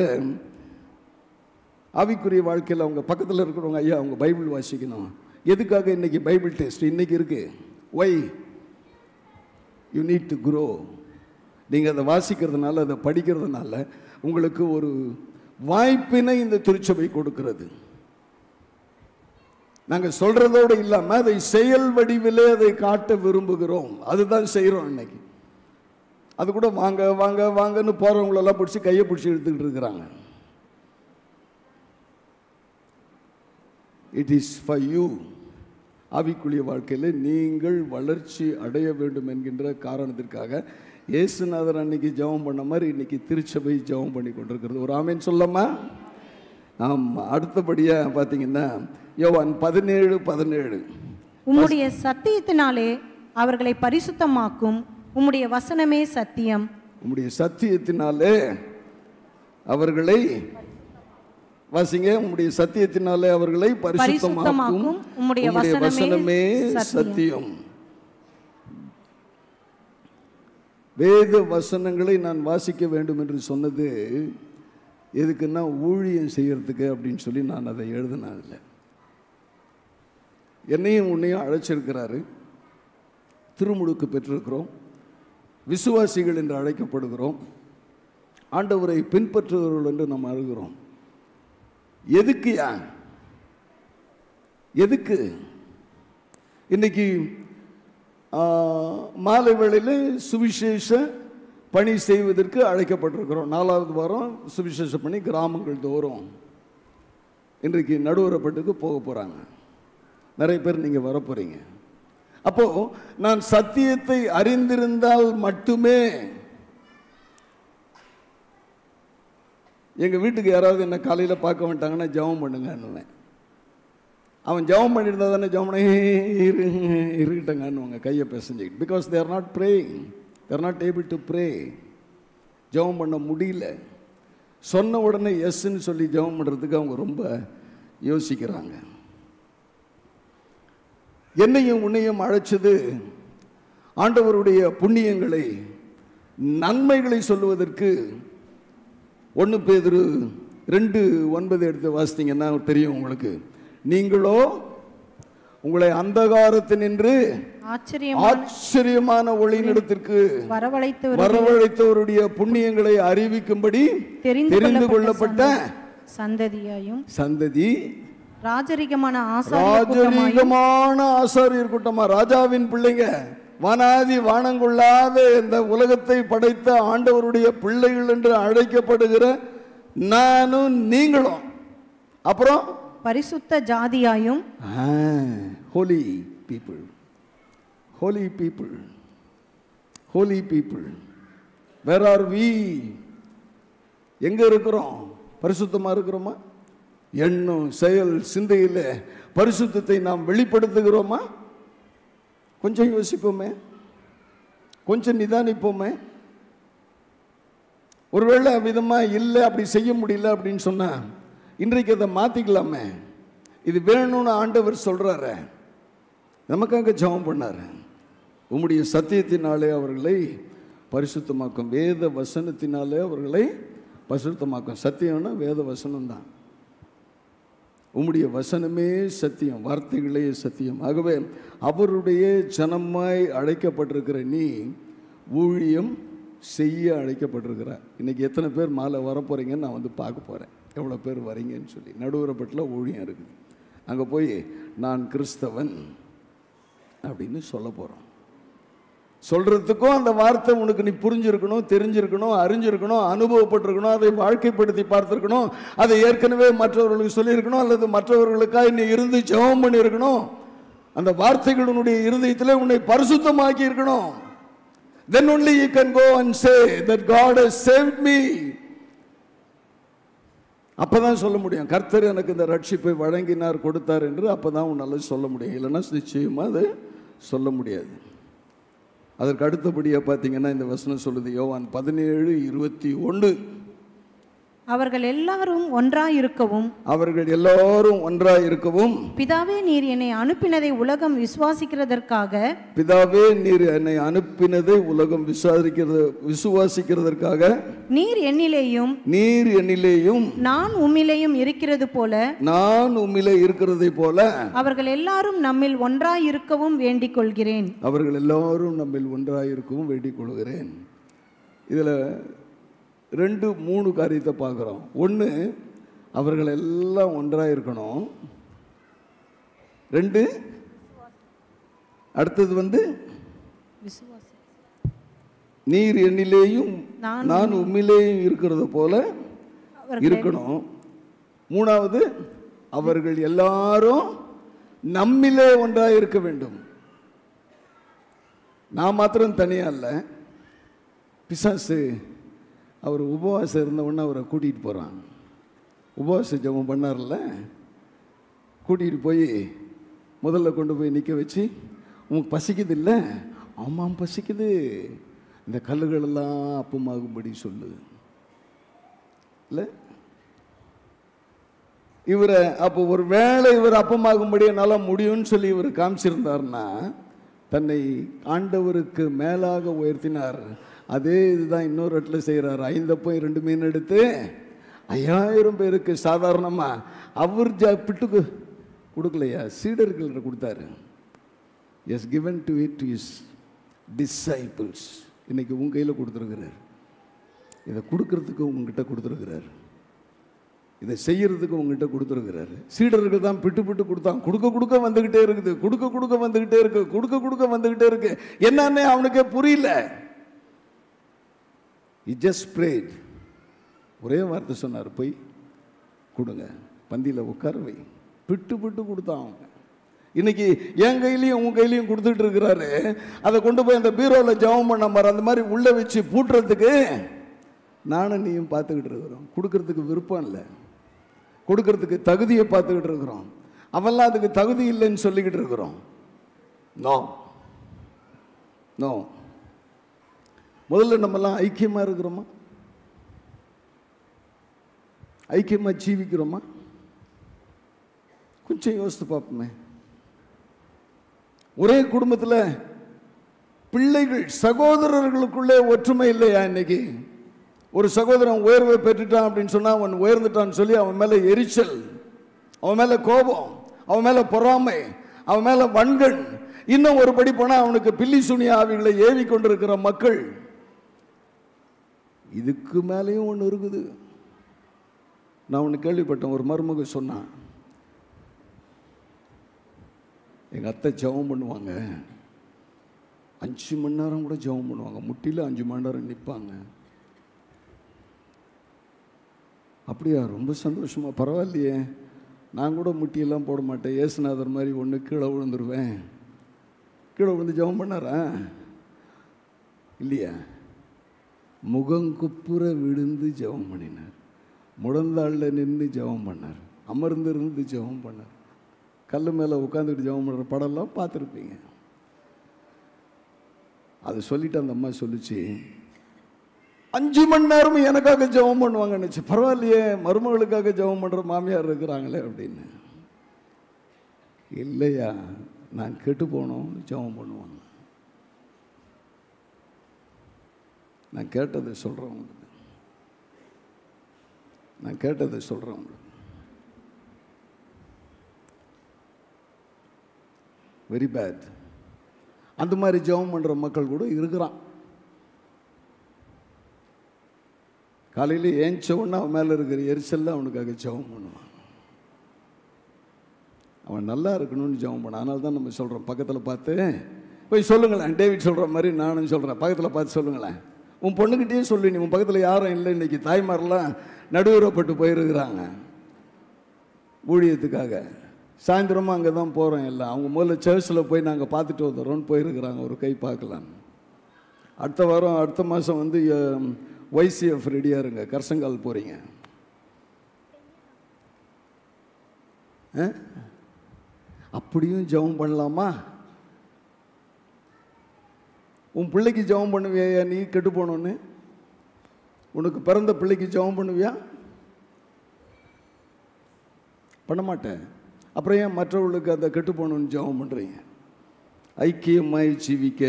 ஆவிக்குரிய வாழ்க்கையில் அவங்க பக்கத்தில் இருக்கிறவங்க, ஐயா அவங்க பைபிள் வாசிக்கணும். எதுக்காக இன்னைக்கு பைபிள் டெஸ்ட் இன்னைக்கு இருக்கு? Why you need to grow. நீங்கள் அதை வாசிக்கிறதுனால, அதை படிக்கிறதுனால உங்களுக்கு ஒரு வாய்ப்பினை இந்த திருச்சபை கொடுக்கிறது. நாங்கள் சொல்றதோடு இல்லாமல் அதை செயல் வடிவிலே அதை காட்ட விரும்புகிறோம். அதுதான் செய்கிறோம் இன்னைக்கு. அது கூட வாங்க வாங்க வாங்கன்னு போகிறவங்களெல்லாம் பிடிச்சி கையை பிடிச்சி எடுத்துக்கிட்டு இருக்கிறாங்க. It is for you. ஆவிக்குரிய வாழ்க்கையில் நீங்கள் வளர்ச்சி அடைய வேண்டும் என்கின்ற காரணத்திற்காக இயேசுநாதர் அன்னைக்கு ஜெபம் பண்ண மாதிரி இன்னைக்கு திருச்சபை ஜெபம் பண்ணி கொண்டிருக்கிறது. ஒரு ஆமேன் சொல்லாமா? ஆமாம். அடுத்தபடியாக பார்த்தீங்கன்னா யோவான் 17:17, உம்முடைய சத்தியத்தினாலே அவர்களை பரிசுத்தமாக்கும், உம்முடைய வசனமே சத்தியம். உம்முடைய சத்தியத்தினாலே அவர்களை வாசிங்க. உம்முடைய சத்தியத்தினாலே அவர்களை பரிசுத்தமாக்கும், உம்முடைய வசனமே சத்தியம். வேத வசனங்களை நான் வாசிக்க வேண்டும் என்று சொன்னது எதுக்குன்னா ஊழியம் செய்யறதுக்கு அப்படின்னு சொல்லி நான் அதை எழுதினதில்லை. என்னையும் உன்னையும் அழைச்சிருக்கிறாரு. திருமுழுக்கு பெற்றிருக்கிறோம், விசுவாசிகள் என்று அழைக்கப்படுகிறோம், ஆண்டவரை பின்பற்றுகிறவர்கள் என்று நாம் அழுகிறோம். எதுக்குயா? எதுக்கு? இன்னைக்கு மாலை வேளையில் சுவிசேஷ பணி செய்வதற்கு அழைக்கப்பட்டிருக்கிறோம். 4வது வாரம் சுவிசேஷ பணி கிராமங்கள் தோறும் இன்றைக்கு நடுவரப்பட்டுக்கு போக போகிறாங்க. நிறைய பேர் நீங்கள் வர போகிறீங்க. அப்போது நான் சத்தியத்தை அறிந்திருந்தால் மட்டுமே, எங்கள் வீட்டுக்கு யாராவது என்ன காலையில் பார்க்க வந்துட்டாங்கன்னா ஜெபம் பண்ணுங்கன்னுவேன். அவன் ஜெபம் பண்ணியிருந்தா தானே ஜெபம் பண்ண இருக்கட்டங்கன்னுவாங்க கையை பேசஞ்சிக்கிட்டு. Because they are not praying, they are not able to pray. ஜெபம் பண்ண முடியல. சொன்ன உடனே எஸ்ன்னு சொல்லி ஜெபம் பண்ணுறதுக்கு அவங்க ரொம்ப யோசிக்கிறாங்க. என்னையும் உன்னையும் அழைச்சது ஆண்டவருடைய புண்ணியங்களை, நன்மைகளை சொல்லுவதற்கு. 1 பேதுரு 2:9 எடுத்து வாசித்தீங்கன்னா தெரியும் உங்களுக்கு. நீங்களோ உங்களை அந்தகாரத்தினின்று ஆச்சரியமான ஒளியினிடத்திற்கு வரவழைத்தவருடைய புண்ணியங்களை அறிவிக்கும்படி தெரிந்து கொள்ளப்பட்ட சந்ததி, ராஜரீகமான ஆசாரியர் கூட்டமா, ராஜாவின் பிள்ளைங்க, வானாதி வானங்கொள்ளாத இந்த உலகத்தை படைத்த ஆண்டவருடைய பிள்ளைகள் என்று அழைக்கப்படுகிற நானும் நீங்களும், அப்புறம் பரிசுத்த ஜாதியாயும், holy people, holy people, holy people. where are we? எங்க இருக்கிறோம்? பரிசுத்தமா இருக்கிறோமா? எண்ணம், செயல், சிந்தையில் பரிசுத்தத்தை நாம் வெளிப்படுத்துகிறோமா? கொஞ்சம் யோசிப்போமே, கொஞ்சம் நிதானிப்போமே. ஒருவேளை விதமாக இல்லை, அப்படி செய்ய முடியல அப்படின்னு சொன்னா இன்றைக்கு அதை மாற்றிக்கலாமே. இது வேணும்னு ஆண்டவர் சொல்கிறாரு, நமக்காக ஜெபம் பண்ணார். உம்முடைய சத்தியத்தினாலே அவர்களை பரிசுத்தமாக்கும், வேத வசனத்தினாலே அவர்களை பரிசுத்தமாக்கும். சத்தியம்னா வேத வசனம் தான். உம்முடைய வசனமே சத்தியம், வார்த்தைகளே சத்தியம். ஆகவே அவருடைய ஜனமாய் அழைக்கப்பட்டிருக்கிற நீ ஊழியம் செய்ய அழைக்கப்பட்டிருக்கிறார். இன்றைக்கி எத்தனை பேர் மாலை வரப்போகிறீங்கன்னு நான் வந்து பார்க்க போகிறேன், எவ்வளோ பேர் வரீங்கன்னு சொல்லி. நடுவரப்பட்டில் ஊழியம் இருக்குது. அங்கே போய் நான் கிறிஸ்தவன் அப்படின்னு சொல்ல போகிறோம். சொல்கிறதுக்கும் அந்த வார்த்தை உனக்கு நீ புரிஞ்சிருக்கணும், தெரிஞ்சிருக்கணும், அறிஞ்சிருக்கணும், அனுபவப்பட்டிருக்கணும், அதை வாழ்க்கைப்படுத்தி பார்த்துருக்கணும், அதை ஏற்கனவே மற்றவர்களுக்கு சொல்லியிருக்கணும், அல்லது மற்றவர்களுக்காக நீ இருந்து ஜெபம் பண்ணியிருக்கணும். அந்த வார்த்தைகள் உன்னுடைய இருதயத்திலே உன்னை பரிசுத்தமாக்கி இருக்கணும். Then only you can go and say that God has saved me. அப்பதான் சொல்ல முடியும், கர்த்தர் எனக்கு இந்த ரட்சிப்பை வழங்கினார், கொடுத்தார் என்று. அப்பதான் உன்னால சொல்ல முடியும். இல்லைன்னா நிச்சயமா அது சொல்ல முடியாது. அதற்கு அடுத்தபடியாக பார்த்தீங்கன்னா இந்த வசனம் சொல்லுது, யோவான் 17:21, அவர்கள் எல்லாரும் ஒன்றாயிருக்கவும் பிதாவே நீர் என்னை அனுப்பினதை உலகம் விசுவாசிக்கிறதற்காக நீர் என்னிலேயும் நான் உம்மிலேயும் இருக்கிறது போல அவர்கள் எல்லாரும் நம்மில் ஒன்றாயிருக்கவும் வேண்டிக் கொள்கிறேன். இதுல 2-3 காரியத்தை பார்க்குறோம். ஒன்று, அவர்கள் எல்லாம் ஒன்றாக இருக்கணும். 2, அடுத்தது நீர் என்னிலேயும் நான் உம்மிலேயும் இருக்கிறது போல இருக்கணும். 3வது, அவர்கள் எல்லாரும் நம்மிலே ஒன்றாக இருக்க வேண்டும். நான் மாத்திரம் தனியாக இல்லை. பிசாசு அவர் உபவாசம் இருந்தவுடனே அவரை கூட்டிகிட்டு போகிறான். உபவாச ஜெபம் பண்ணார்ல, கூட்டிகிட்டு போய் முதல்ல கொண்டு போய் நிற்க வச்சு, உனக்கு பசிக்குது இல்லை? ஆமாம் பசிக்குது, இந்த கல்லுகளெல்லாம் அப்பமாகும்படி சொல்லு இல்லை. இவரை அப்போ ஒரு வேளை இவர் அப்பமாகும்படி என்னால் முடியும்னு சொல்லி இவர் காமிச்சிருந்தார்னா தன்னை ஆண்டவருக்கு மேலாக உயர்த்தினார். அதே இதுதான் இன்னொரு இடத்துல செய்கிறார். 5 அப்பம் 2 மீன் எடுத்து 5000 பேருக்கு சாதாரணமாக அவர் பிட்டுக்கு கொடுக்கலையா, சீடர்கள் கொடுத்தாரு. As given to it to his disciples. இன்னைக்கு உங்கள் கையில் கொடுத்துருக்கிறார். இதை கொடுக்கறதுக்கு உங்ககிட்ட கொடுத்துருக்கிறார். இதை செய்யறதுக்கு உங்ககிட்ட கொடுத்துருக்கிறாரு. சீடர்கள் தான் பிட்டு பிட்டு கொடுத்தான். கொடுக்க வந்துகிட்டே இருக்குது, கொடுக்க வந்துகிட்டே இருக்கு. என்னன்னு அவனுக்கே புரியல. He just prayed. ஒரே வார்த்தை சொன்னார், போய் கொடுங்க, பந்தியில் உட்கார வை. பிட்டு கொடுத்தான் அவங்க. இன்னைக்கு என் கையிலையும் உங்க கையிலையும் கொடுத்துட்டு இருக்கிறாரு. அதை கொண்டு போய் அந்த பீரோவில் ஜெபம் பண்ண மாதிரி அந்த மாதிரி உள்ள வச்சு பூட்டுறதுக்கு நானும் நீயும் பார்த்துக்கிட்டு இருக்கிறோம். கொடுக்கறதுக்கு விருப்பம் இல்லை, கொடுக்கறதுக்கு தகுதியை பார்த்துக்கிட்டு இருக்கிறோம். அவெல்லாம் அதுக்கு தகுதி இல்லைன்னு சொல்லிக்கிட்டு இருக்கிறோம். No no. முதல்ல நம்மெல்லாம் ஐக்கியமாக இருக்கிறோமா? ஐக்கியமாக ஜீவிக்கிறோமா? கொஞ்சம் யோசித்து பார்ப்போமே. ஒரே குடும்பத்தில் பிள்ளைகள் சகோதரர்களுக்குள்ளே ஒற்றுமை இல்லையா? இன்னைக்கு ஒரு சகோதரன் உயர்வை பெற்றுட்டான் அப்படின்னு சொன்னால் அவன் உயர்ந்துட்டான்னு சொல்லி அவன் மேலே எரிச்சல், அவன் மேலே கோபம், அவன் மேலே பொறாமை, அவன் மேலே வன்கண். இன்னும் ஒரு படி போனால் அவனுக்கு பில்லி சுனி ஆவிகளை ஏவி கொண்டிருக்கிற மக்கள். இதுக்கு மேலேயும் ஒன்று இருக்குது. நான் ஒன்று கேள்விப்பட்டேன். ஒரு மருமக சொன்னான், எங்கள் அத்தை ஜெபம் பண்ணுவாங்க, 5 மணி நேரம் கூட ஜெபம் பண்ணுவாங்க, முட்டியில் 5 மணி நேரம் நிற்பாங்க. அப்படியா? ரொம்ப சந்தோஷமா, பரவாயில்லையே. நான் கூட முட்டியெல்லாம் போட மாட்டேன், ஏசுநாதர் மாதிரி ஒன்று கீழே விழுந்துருவேன். கீழே விழுந்து ஜெபம் பண்ணாரா? இல்லையா? முகங்குப்புற விழுந்து ஜெபம் பண்ணினார், முழந்தாளில் நின்று ஜெபம் பண்ணார், அமர்ந்து இருந்து ஜெபம் பண்ணார், கல் மேலே உட்காந்துக்கிட்டு ஜெபம் பண்ணுற படம்லாம் பார்த்துருப்பீங்க. அது சொல்லிட்டு அந்த அம்மா சொல்லிச்சு, 5 மணி நேரமும் எனக்காக ஜெபம் பண்ணுவாங்கன்னு. பரவாயில்லையே, மருமகளுக்காக ஜெபம் பண்ணுற மாமியார் இருக்கிறாங்களே அப்படின்னு. இல்லையா, நான் கெட்டு போனோம் ஜெபம் பண்ணுவாங்க. நான் கேட்டதை சொல்கிறேன் உங்களுக்கு, நான் கேட்டதை சொல்கிறேன் உங்களுக்கு. Very bad. அந்த மாதிரி ஜெபம் பண்ணுற மக்கள் கூட இருக்கிறான். காலையில் ஏஞ்சவொன்னு அவன் மேலே இருக்கிற எரிச்சலில் அவனுக்காக ஜெபம் பண்ணுவான். அவன் நல்லா இருக்கணும்னு ஜெபம் பண்ணான். அதனால தான் நம்ம சொல்கிறோம், பக்கத்தில் பார்த்து போய் சொல்லுங்களேன். டேவிட் சொல்கிற மாதிரி நானும் சொல்கிறேன், பக்கத்தில் பார்த்து சொல்லுங்களேன். உன் பொண்ணுக்கிட்டே சொல்லு, நீ உன் பக்கத்தில் யாரும் இல்லை. இன்றைக்கி தாய்மாரெலாம் நடுவுறப்பட்டு போயிருக்கிறாங்க ஊழியத்துக்காக. சாயந்தரமாக அங்கே தான் போகிறோம் எல்லாம். அவங்க முதல்ல சர்ச்சில் போய் நாங்கள் பார்த்துட்டு வந்துடுறோன்னு போயிருக்கிறாங்க, ஒரு கை பார்க்கலாம். அடுத்த வாரம் அடுத்த மாதம் வந்து YCF ரெடியாக இருங்க, கரசங்கால் போகிறீங்க. அப்படியும் ஜெபம் பண்ணலாமா? உன் பிள்ளைக்கு ஜெபம் பண்ணுவியா? நீ கெட்டு போனோன்னு உனக்கு பிறந்த பிள்ளைக்கு ஜெபம் பண்ணுவியா? பண்ண மாட்டேன். அப்புறம் ஏன் மற்றவர்களுக்கு அந்த கெட்டு போகணுன்னு ஜெபம் பண்ணுறீங்க? ஐக்கியமாய் ஜீவிக்க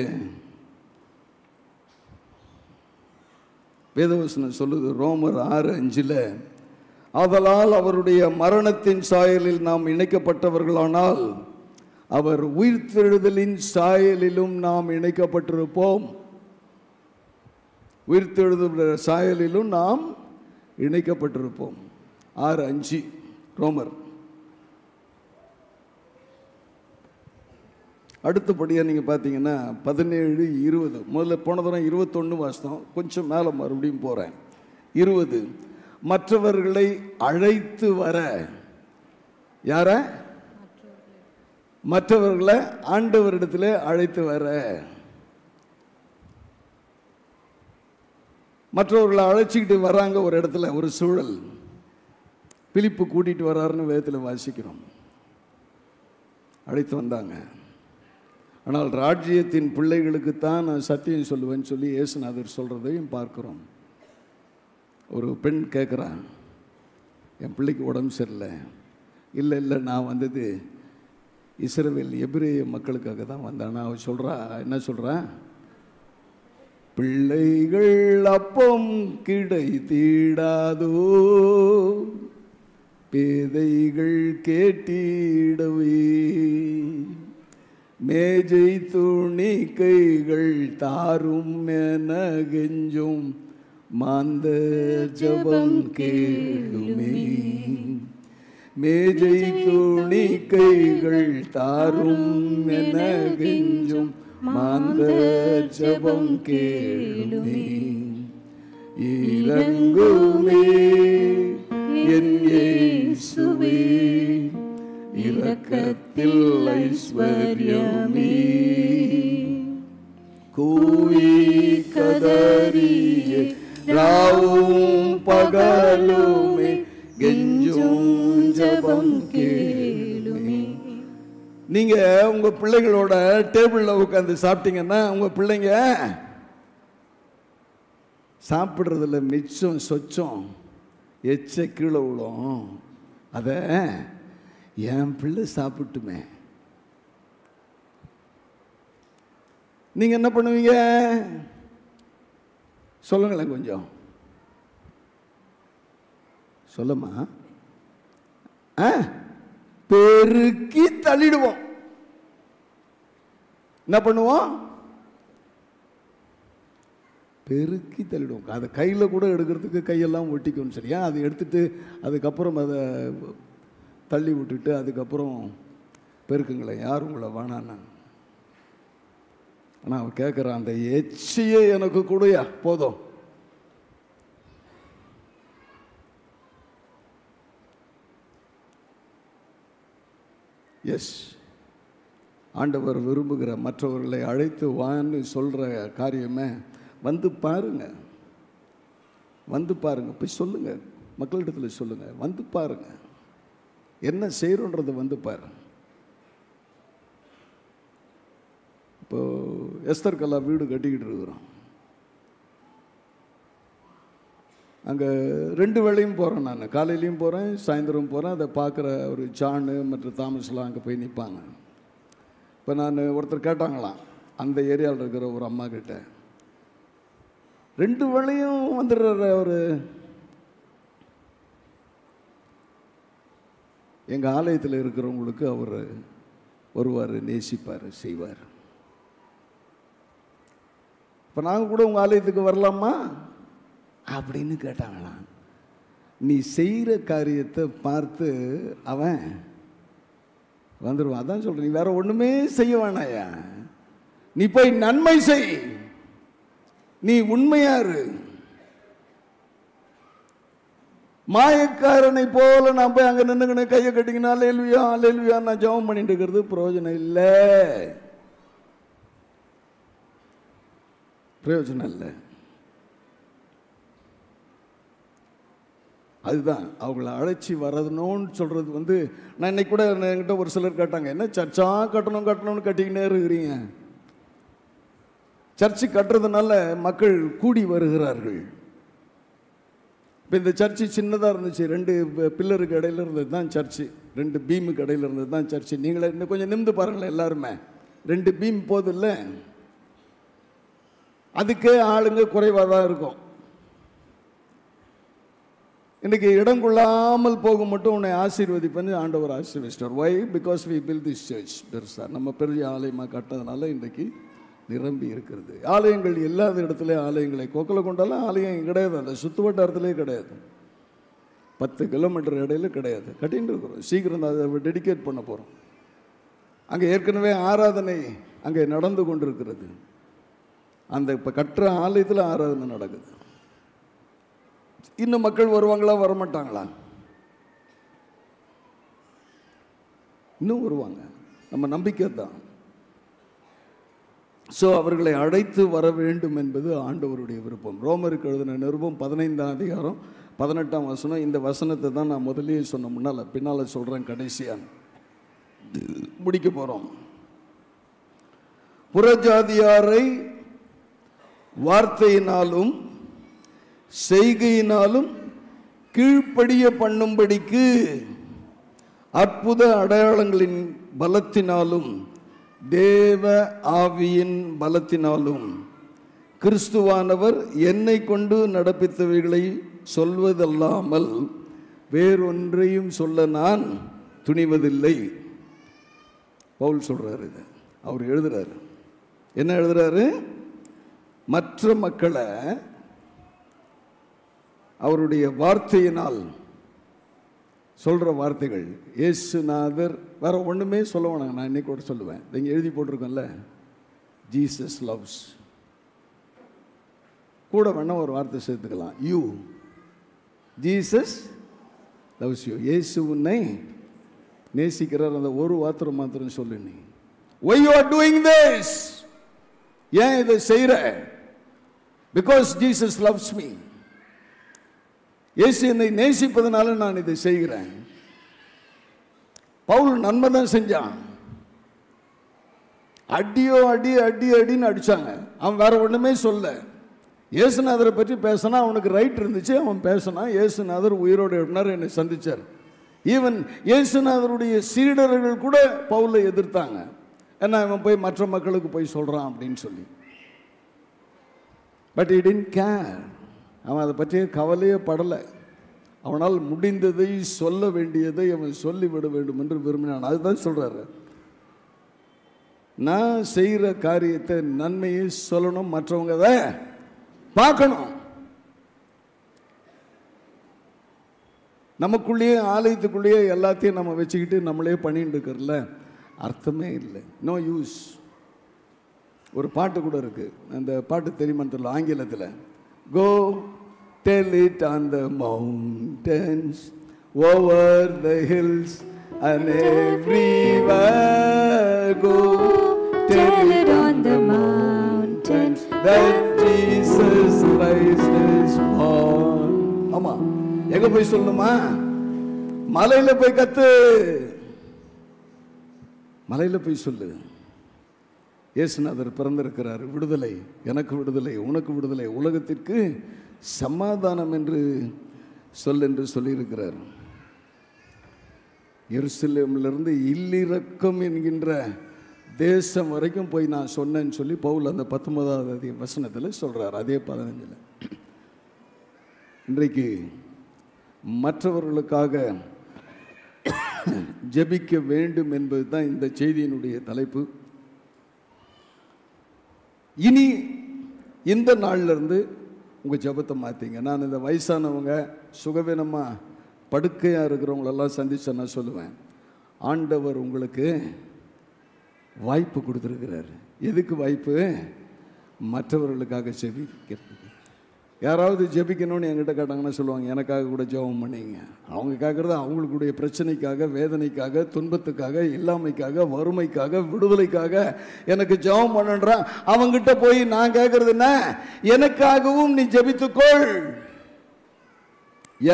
வேதவசனம் சொல்லுது, ரோமர் 6:5, ஆதலால் அவருடைய மரணத்தின் சாயலில் நாம் இணைக்கப்பட்டவர்களானால் அவர் உயிர்த்தெழுதலின் சாயலிலும் நாம் இணைக்கப்பட்டிருப்போம். உயிர்த்தெழுதல் சாயலிலும் நாம் இணைக்கப்பட்டிருப்போம். 6:5 ரோமர். அடுத்தபடியாக நீங்கள் பார்த்தீங்கன்னா 17:20, முதல்ல போன தரம் 21 வாசம், கொஞ்சம் மேலே மறுபடியும் போகிறேன். 20, மற்றவர்களை அழைத்து வர. யார? மற்றவர்களை ஆண்டவரிடத்தில் அழைத்து வர. மற்றவர்களை அழைச்சிக்கிட்டு வராங்க ஒரு இடத்துல, ஒரு சூழல். பிலிப்பு கூட்டிகிட்டு வர்றாருன்னு வேதத்தில் வாசிக்கிறோம். அழைத்து வந்தாங்க. ஆனால் ராஜ்யத்தின் பிள்ளைகளுக்குத்தான் நான் சத்தியம் சொல்லுவேன்னு சொல்லி இயேசுநாதர் சொல்கிறதையும் பார்க்குறோம். ஒரு பெண் கேட்குறான், என் பிள்ளைக்கு உடம்பு சரியில்லை. இல்லை நான் வந்தது இஸ்ரவேல் எபிரேய மக்களுக்காக தான் வந்தானா. அவள் சொல்கிறா, என்ன சொல்கிறா? பிள்ளைகள் அப்பம் கிடைத்திடாதோ, பேதைகள் கேட்டிடவே, மேஜை துணி கைகள் தாரும் என கெஞ்சும் மாந்த ஜபம் கேளுமே. மேஜை துணி கைகள் தாரும் என கெஞ்சும் மாந்த ஜபம் கேளுமே. இரங்குமே என் இயேசுவே, இரக்கத்தில் ஐஸ்வர்யமே, கூவி கதறிய ராவும் பகலுமே கெஞ்சும் ஜபம் கேளுமே. நீங்க உங்க பிள்ளைகளோட டேபிள்ல உட்காந்து சாப்பிட்டீங்கன்னா உங்க பிள்ளைங்க சாப்பிட்றதுல மிச்சம் சொச்சம் எச்ச கீழே விழும். அதை என் பிள்ளை சாப்பிட்டுமே. நீங்க என்ன பண்ணுவீங்க சொல்லுங்களேன், கொஞ்சம் சொல்லமா. பெருக்கி தள்ளிடுவோம். என்ன பண்ணுவோம்? பெருக்கி தள்ளிடுவோம். அதை கையில் கூட எடுக்கிறதுக்கு கையெல்லாம் ஒட்டிக்கும். சரியா? அதை எடுத்துட்டு அதுக்கப்புறம் அதை தள்ளி விட்டுட்டு அதுக்கப்புறம் பெருக்குங்களேன். யார் உங்களை வேணான்னு. ஆனால் அவன் கேட்குறான், அந்த எச்சியே எனக்கு கூடயா போதும். எஸ், ஆண்டவர் விரும்புகிற மற்றவர்களை அழைத்து வான்னு சொல்கிற காரியமே வந்து பாருங்க. வந்து பாருங்க, போய் சொல்லுங்க, மக்களிடத்தில் சொல்லுங்க, வந்து பாருங்க, என்ன செய்கிறோன்றதை வந்து பாருங்க. இப்போ எஸ்தர் கல்லா வீடு கட்டிக்கிட்டு இருக்கிறோம். அங்கே 2 வேளையும் போகிறேன். நான் காலையிலையும் போகிறேன், சாயந்தரம் போகிறேன். அதை பார்க்குற ஒரு ஜானு மற்ற தாமஸ்லாம் அங்கே போய் நிற்பாங்க. இப்போ நான் ஒருத்தர் கேட்டாங்களாம் அந்த ஏரியாவில் இருக்கிற ஒரு அம்மா கிட்ட, 2 வேளையும் வந்துடுற அவர் எங்கள் ஆலயத்தில் இருக்கிறவங்களுக்கு அவர் வருவார், நேசிப்பார், செய்வார். இப்போ நாங்கள் கூட உங்கள் ஆலயத்துக்கு வரலாமா அப்படின்னு கேட்டாங்களாம். நீ செய்கிற காரியத்தை பார்த்து அவன் வந்துடுவான். அதான் சொல்கிறேன், நீ வேற ஒன்றுமே செய்ய வேணாயா, நீ போய் நன்மை செய், நீ உண்மையாரு, மாயக்காரனை போல நான் போய் அங்கே நின்றுக்கின்னு கையை கட்டிங்கன்னா அல்லேலூயா அல்லேலூயா நான் ஜெபம் பண்ணிட்டு இருக்கிறது பிரயோஜனம் இல்லை, பிரயோஜனம் இல்லை. அதுதான் அவங்கள அழைச்சி வரணும்னு சொல்கிறது. நான் இன்னைக்கு கூட என்கிட்ட ஒரு சிலர் கேட்டாங்க, என்ன சர்ச்சா கட்டணும்னு கட்டிக்கினே இருக்கிறீங்க? சர்ச்சு கட்டுறதுனால மக்கள் கூடி வருகிறார்கள். இப்போ இந்த சர்ச்சு சின்னதாக இருந்துச்சு, 2 பில்லருக்கு இடையில இருந்தது தான் சர்ச்சு, 2 பீமுக்கு இடையில இருந்தது தான் சர்ச்சு. நீங்களே இன்னும் கொஞ்சம் நிமிந்து பாருங்களேன், எல்லாருமே 2 பீம் போதில்ல, அதுக்கே ஆளுங்க குறைவாக தான் இருக்கும். இன்றைக்கி இடம் கொள்ளாமல் போக மட்டும் உன்னை ஆசீர்வதிப்பேன்னு ஆண்டவர் ஆசீர்வதிச்சிட்டார். Why? Because we built this church. பெருசாக நம்ம பெரிய ஆலயமாக கட்டினதுனால இன்றைக்கு நிரம்பி இருக்கிறது. ஆலயங்கள் இல்லாத இடத்துல ஆலயங்களை கோக்கலை கொண்டாலும் ஆலயம் கிடையாது, அந்த சுற்று வட்டாரத்திலே கிடையாது, 10 கிலோமீட்டர் இடையில கிடையாது. கட்டின்னு இருக்கிறோம், சீக்கிரம் அதை டெடிகேட் பண்ண போகிறோம். அங்கே ஏற்கனவே ஆராதனை அங்கே நடந்து கொண்டிருக்கிறது. அந்த இப்போ கட்டுற ஆலயத்தில் ஆராதனை நடக்குது. இன்னும் மக்கள் வருவாங்களா வரமாட்டாங்களா? இன்னும் வருவாங்க, நம்ம நம்பிக்கை தான். ஸோ அவர்களை அழைத்து வர வேண்டும் என்பது ஆண்டவருடைய விருப்பம். ரோமருக்கு எழுதின நிருபம் 15ஆம் அதிகாரம் 18ஆம் வசனம். இந்த வசனத்தை தான் நான் முதலியே சொன்ன பின்னால் சொல்கிறேன், கடைசியாக முடிக்க போகிறோம். புறஜாதியாரை வார்த்தையினாலும் செய்கையினாலும் கீழ்ப்படிய பண்ணும்படிக்கு அற்புத அடையாளங்களின் பலத்தினாலும் தேவ ஆவியின் பலத்தினாலும் கிறிஸ்துவானவர் என்னை கொண்டு நடப்பித்தவைகளை சொல்வதல்லாமல் வேறொன்றையும் சொல்ல நான் துணிவதில்லை. பவுல் சொல்றாரு, இது அவர் எழுதுறாரு. என்ன எழுதுறாரு? மற்ற மக்களை அவருடைய வார்த்தையினால் சொல்கிற வார்த்தைகள், இயேசுநாதர் வேற ஒன்றுமே சொல்ல வேணாங்க. நான் இன்னைக்கு கூட சொல்லுவேன், நீங்கள் எழுதி போட்டிருக்கோம்ல, ஜீசஸ் லவ்ஸ். கூட வேணா ஒரு வார்த்தை சேர்த்துக்கலாம், யூ. Jesus loves you. இயேசு உன்னை நேசிக்கிறார். அந்த ஒரு வார்த்தை மாத்திரம் சொல்லு. நீ why you are doing this? ஏன் இதை செய்கிற? Because Jesus loves me. இயேசு என்னை நேசிப்பதனால நான் இதை செய்கிறேன். பவுல் நன்மை தான் செஞ்சான். அடின்னு அடிச்சாங்க, அவன் வேற ஒண்ணுமே சொல்ல. இயேசுநாதரை பற்றி பேசினா அவனுக்கு ரைட் இருந்துச்சு, அவன் பேசினான். இயேசுநாதர் உயிரோடு இருந்தார், என்னை சந்திச்சார். ஈவன் இயேசுநாதருடைய சீடர்கள் கூட பவுலை எதிர்த்தாங்க, ஏன்னா அவன் போய் மற்ற மக்களுக்கு போய் சொல்றான் அப்படின்னு சொல்லி. But he didn't care. அவன் அதை பற்றிய கவலையே படலை. அவனால் முடிந்ததை சொல்ல வேண்டியதை அவன் சொல்லிவிட வேண்டும் என்று விரும்பினான். அதுதான் சொல்றாரு, நான் செய்கிற காரியத்தை நன்மையை சொல்லணும், மற்றவங்க அதை பார்க்கணும். நமக்குள்ளேயே ஆலயத்துக்குள்ளேயே எல்லாத்தையும் நம்ம வச்சுக்கிட்டு நம்மளே பண்ணிட்டு இருக்கிறல அர்த்தமே இல்லை. No use. ஒரு பாட்டு கூட இருக்கு, அந்த பாட்டு தெரியுமான்னு தெரியல, ஆங்கிலத்தில். Go tell it on the mountains, over the hills and everywhere. Go tell it on the mountains that Jesus Christ is born. ஆமா, எங்க போய் சொல்லணுமா? மலையில போய் கத்து, மலையில போய் சொல்லு. இயேசுநாதர் பிறந்திருக்கிறார், விடுதலை, எனக்கு விடுதலை, உனக்கு விடுதலை, உலகத்திற்கு சமாதானம் என்று சொல் என்று சொல்லியிருக்கிறார். எருசலேமிலிருந்து இல்லிரக்கம் என்கின்ற தேசம் வரைக்கும் போய் நான் சொன்னேன்னு சொல்லி பவுல் அந்த 19ஆவது வசனத்தில் சொல்றார். அதே 15. இன்றைக்கு மற்றவர்களுக்காக ஜெபிக்க வேண்டும் என்பது தான் இந்த செய்தியினுடைய தலைப்பு. இனி இந்த நாள்ல இருந்து உங்க ஜெபத்தை மாத்திங்க. நான் இந்த வயசானவங்க, சுகவீனமா படுக்கையா இருக்கிறவங்களெல்லாம் சந்திச்ச நான் சொல்லுவேன், ஆண்டவர் உங்களுக்கு வாய்ப்பு கொடுத்துருக்கிறார். எதுக்கு வாய்ப்பு? மற்றவர்களுக்காக ஜெபிக்கிறதுக்கு. யாராவது ஜெபிக்கணும்னு என்கிட்ட கேட்டாங்கன்னா சொல்லுவாங்க, எனக்காக கூட ஜெபம் பண்ணிங்க. அவங்க கேட்குறது அவங்களுடைய பிரச்சனைக்காக, வேதனைக்காக, துன்பத்துக்காக, இல்லாமைக்காக, வறுமைக்காக, விடுதலைக்காக எனக்கு ஜெபம் பண்ணுன்றான். அவங்ககிட்ட போய் நான் கேட்கறது என்ன, எனக்காகவும் நீ ஜெபித்துக்கொள்.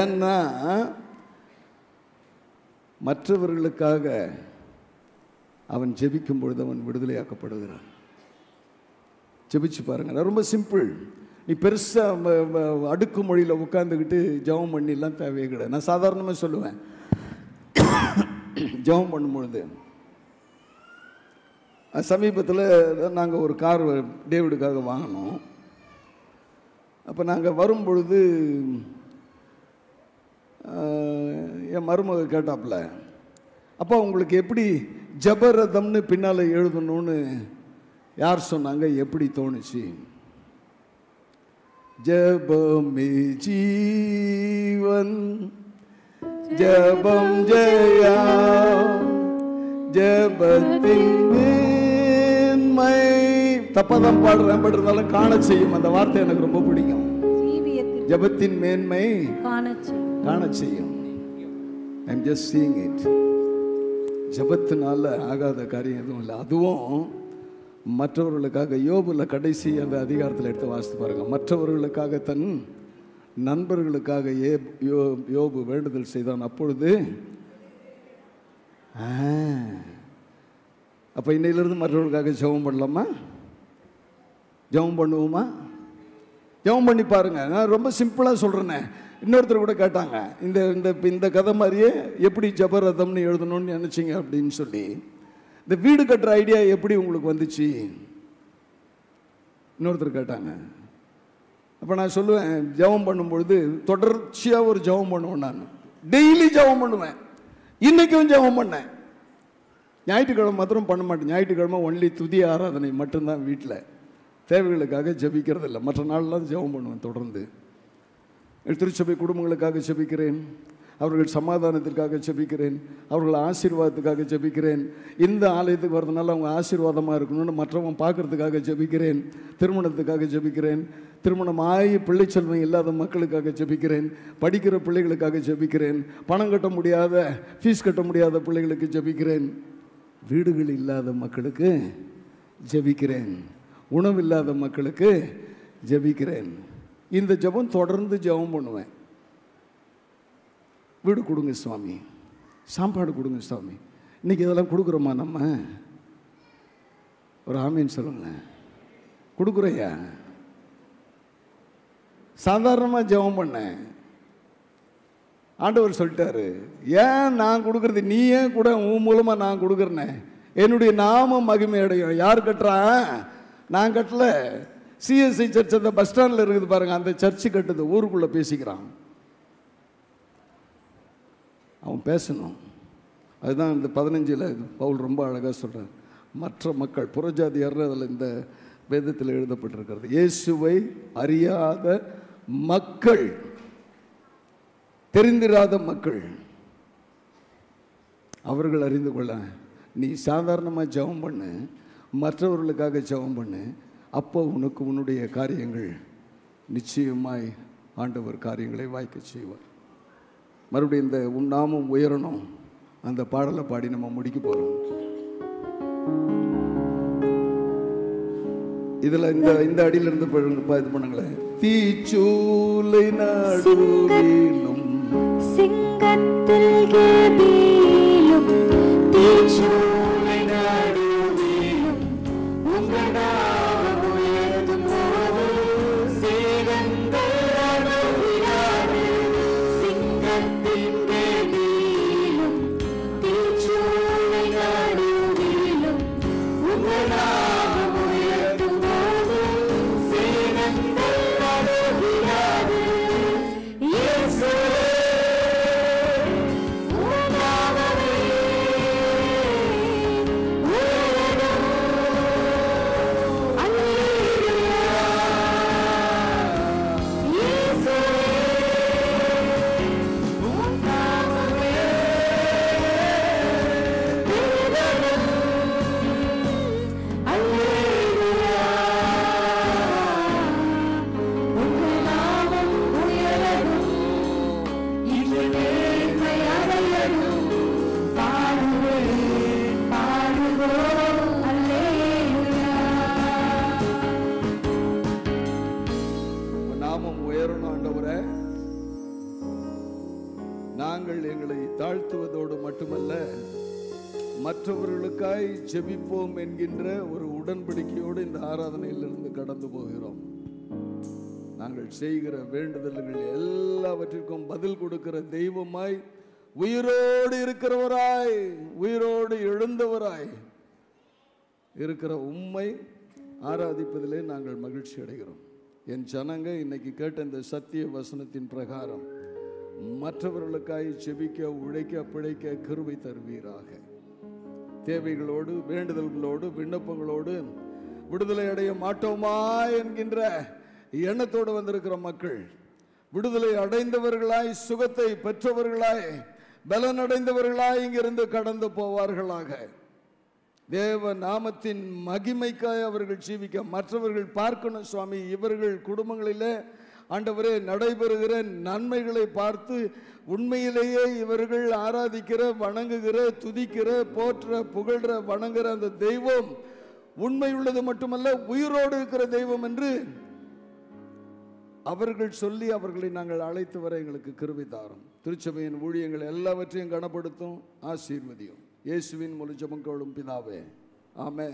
ஏன்னா மற்றவர்களுக்காக அவன் ஜெபிக்கும் பொழுது அவன் விடுதலையாக்கப்படுகிறான். ஜெபிச்சு பாருங்க, ரொம்ப சிம்பிள். நீ பெருசாக அடுக்கு மொழியில் உட்காந்துக்கிட்டு ஜெபம் பண்ணிலாம் தேவையே கிடையாது. நான் சாதாரணமாக சொல்லுவேன், ஜெபம் பண்ணும்பொழுது சமீபத்தில் நாங்கள் ஒரு கார் டேவிடுக்காக வாங்கினோம். அப்போ நாங்கள் வரும்பொழுது என் மருமக கேட்டாப்புல, அப்போ உங்களுக்கு எப்படி ஜபரதம்னு பின்னால் எழுதணும்னு யார் சொன்னாங்க, எப்படி தோணுச்சு? ஜபமே ஜீவன் ஜபம் ஜெயா ஜபத்தின் மேன்மை. தப்பாதான் பாடுறேன், பட் இருந்தாலும் காண செய்யும் அந்த வார்த்தை எனக்கு ரொம்ப பிடிக்கும். ஜபத்தின் மேன்மை காண செய்யும். I am just seeing it. ஜபத்தினால ஆகாத காரியம் எதுவும் இல்லை. அதுவும் மற்றவர்களுக்காக. யோபுல கடைசி அந்த அதிகாரத்தில் எடுத்து வாசித்து பாருங்க. மற்றவர்களுக்காக தன் நண்பர்களுக்காக யோபு வேண்டுதல் செய்தான். அப்பொழுது அப்போ இன்னையிலிருந்து மற்றவர்களுக்காக ஜெபம் பண்ணலாமா? ஜெபம் பண்ணுவோமா? ஜெபம் பண்ணி பாருங்க. நான் ரொம்ப சிம்பிளாக சொல்கிறேன்னே. இன்னொருத்தர் கூட கேட்டாங்க, இந்த இந்த இந்த கதை மாதிரியே எப்படி ஜபரதம்னு எழுதணும்னு நினச்சிங்க அப்படின்னு சொல்லி. இந்த வீடு கட்டுற ஐடியா எப்படி உங்களுக்கு வந்துச்சு? இன்னொருத்தர் கேட்டாங்க. அப்போ நான் சொல்லுவேன், ஜெபம் பண்ணும்பொழுது தொடர்ச்சியாக ஒரு ஜெபம் பண்ணுவேன். நான் டெய்லி ஜெபம் பண்ணுவேன். இன்றைக்கும் ஜெபம் பண்ணேன். ஞாயிற்றுக்கிழமை மாத்திரம் பண்ண மாட்டேன். ஞாயிற்றுக்கிழமை ஒன்லி துதி ஆராதனை மட்டும்தான். வீட்டில் தேவைகளுக்காக ஜெபிக்கிறது இல்லை. மற்ற நாள்லாம் ஜெபம் பண்ணுவேன் தொடர்ந்து. திருச்சபை குடும்பங்களுக்காக ஜெபிக்கிறேன், அவர்கள் சமாதானத்திற்காக ஜெபிக்கிறேன், அவர்கள் ஆசீர்வாதத்துக்காக ஜெபிக்கிறேன். இந்த ஆலயத்துக்கு வரதுனால அவங்க ஆசீர்வாதமாக இருக்கணும்னு மற்றவங்க பார்க்கறதுக்காக ஜெபிக்கிறேன். திருமணத்துக்காக ஜெபிக்கிறேன், திருமணம் ஆகி பிள்ளை செல்வம் இல்லாத மக்களுக்காக ஜெபிக்கிறேன், படிக்கிற பிள்ளைகளுக்காக ஜெபிக்கிறேன், பணம் கட்ட முடியாத, ஃபீஸ் கட்ட முடியாத பிள்ளைகளுக்கு ஜெபிக்கிறேன், வீடுகள் இல்லாத மக்களுக்கு ஜெபிக்கிறேன், உணவு இல்லாத மக்களுக்கு ஜெபிக்கிறேன். இந்த ஜெபம் தொடர்ந்து ஜெபம் பண்ணுவேன். வீடு கொடுங்க சுவாமி, சாப்பாடு கொடுங்க சுவாமி. இன்னைக்கு இதெல்லாம் கொடுக்குறோமா? நம்ம ஒரு ஆமீன் சொல்லுங்க. கொடுக்குறையா? சாதாரணமாக ஜெபம் பண்ணேன். ஆண்டவர் சொல்லிட்டாரு, ஏன் நான் கொடுக்கறது, நீ ஏன் கூட உன் மூலமாக நான் கொடுக்குறேனே, என்னுடைய நாமம் மகிமை அடையும். யார் கட்டுறா? நான் கட்டல. சிஎஸ்ஐ சர்ச் அந்த பஸ் ஸ்டாண்டில் இருக்குது பாருங்க, அந்த சர்ச்சு கட்டுது. ஊருக்குள்ளே பேசிக்கிறான். அவன் பேசணும். அதுதான் இந்த 15 பவுல் ரொம்ப அழகாக சொல்கிறார். மற்ற மக்கள் புறஜாதியார் அதில் இந்த வேதத்தில் எழுதப்பட்டிருக்கிறது. இயேசுவை அறியாத மக்கள், தெரிந்திராத மக்கள், அவர்கள் அறிந்து கொள்ள. நீ சாதாரணமாக ஜெபம் பண்ணு, மற்றவர்களுக்காக ஜெபம் பண்ணு. அப்போ உனக்கு உன்னுடைய காரியங்கள் நிச்சயமாய் ஆண்டவர் காரியங்களை வாய்க்க செய்வார். மறுபடியும் இந்த உன் நாமம் உயரணும் அந்த பாடலை பாடி நம்ம முடிக்க போகிறோம். இதில் இந்த அடியிலிருந்து இது பண்ணுங்களேன். தீச்சூலை நடுவிலும் சிங்கத்தில் கேபிலும் தீச்சூலை நடுவிலும் உங்கள் நாமம் உயர்த்தும் போது சேதங்கள் அணுகாது. சிங்கத்தின் கேபிலும் தீச்சூலை நடுவிலும் உங்கள் நாமம் உயர்த்தும் போது சேதங்கள் அணுகாது. இயேசுவே உம்முடைய நாமமே நாமம் உயரணும் ஆண்டவரே. நாங்கள் எங்களை தாழ்த்துவதோடு மட்டுமல்ல, மற்றவர்களுக்காய் ஜெபிப்போம் என்கின்ற ஒரு உடன்படிக்கையோடு இந்த ஆராதனையிலிருந்து கடந்து போகிறோம். நாங்கள் செய்கிற வேண்டுதல்கள் எல்லாவற்றிற்கும் பதில் கொடுக்கிற தெய்வமாய், உயிரோடு இருக்கிறவராய், உயிரோடு எழுந்தவராய் இருக்கிற உம்மை ஆராதிப்பதிலே நாங்கள் மகிழ்ச்சி அடைகிறோம். என் ஜனங்க இன்னைக்கு கேட்ட இந்த சத்திய வசனத்தின் பிரகாரம் மற்றவர்களுக்காய் ஜெபிக்க, உழைக்க, பிழைக்க கிருபை தருவீராக. தேவைகளோடு, வேண்டுதல்களோடு, விண்ணப்பங்களோடு விடுதலை அடைய மாட்டோமா என்கின்ற எண்ணத்தோடு வந்திருக்கிற மக்கள் விடுதலை அடைந்தவர்களாய், சுகத்தை பெற்றவர்களாய், பலனடைந்தவர்களாய் இங்கிருந்து கடந்து போவார்களாக. தேவ நாமத்தின் மகிமைக்காய் அவர்கள் ஜீவிக்க மற்றவர்கள் பார்க்கணும் சுவாமி. இவர்கள் குடும்பங்களிலே ஆண்டவரே நடைபெறுகிற நன்மைகளை பார்த்து உண்மையிலேயே இவர்கள் ஆராதிக்கிற, வணங்குகிற, துதிக்கிற, போற்ற, புகழ்ற, வணங்குகிற அந்த தெய்வம் உண்மை உள்ளது மட்டுமல்ல, உயிரோடு இருக்கிற தெய்வம் என்று அவர்கள் சொல்லி அவர்களை நாங்கள் அழைத்து வர எங்களுக்கு கிருபை தாரும். திருச்சபையின் ஊழியங்கள் எல்லாவற்றையும் கனப்படுத்தும், ஆசீர்வதியும். இயேசுவின் மூலம் ஜெபம் கேளும் பிதாவே, ஆமென்.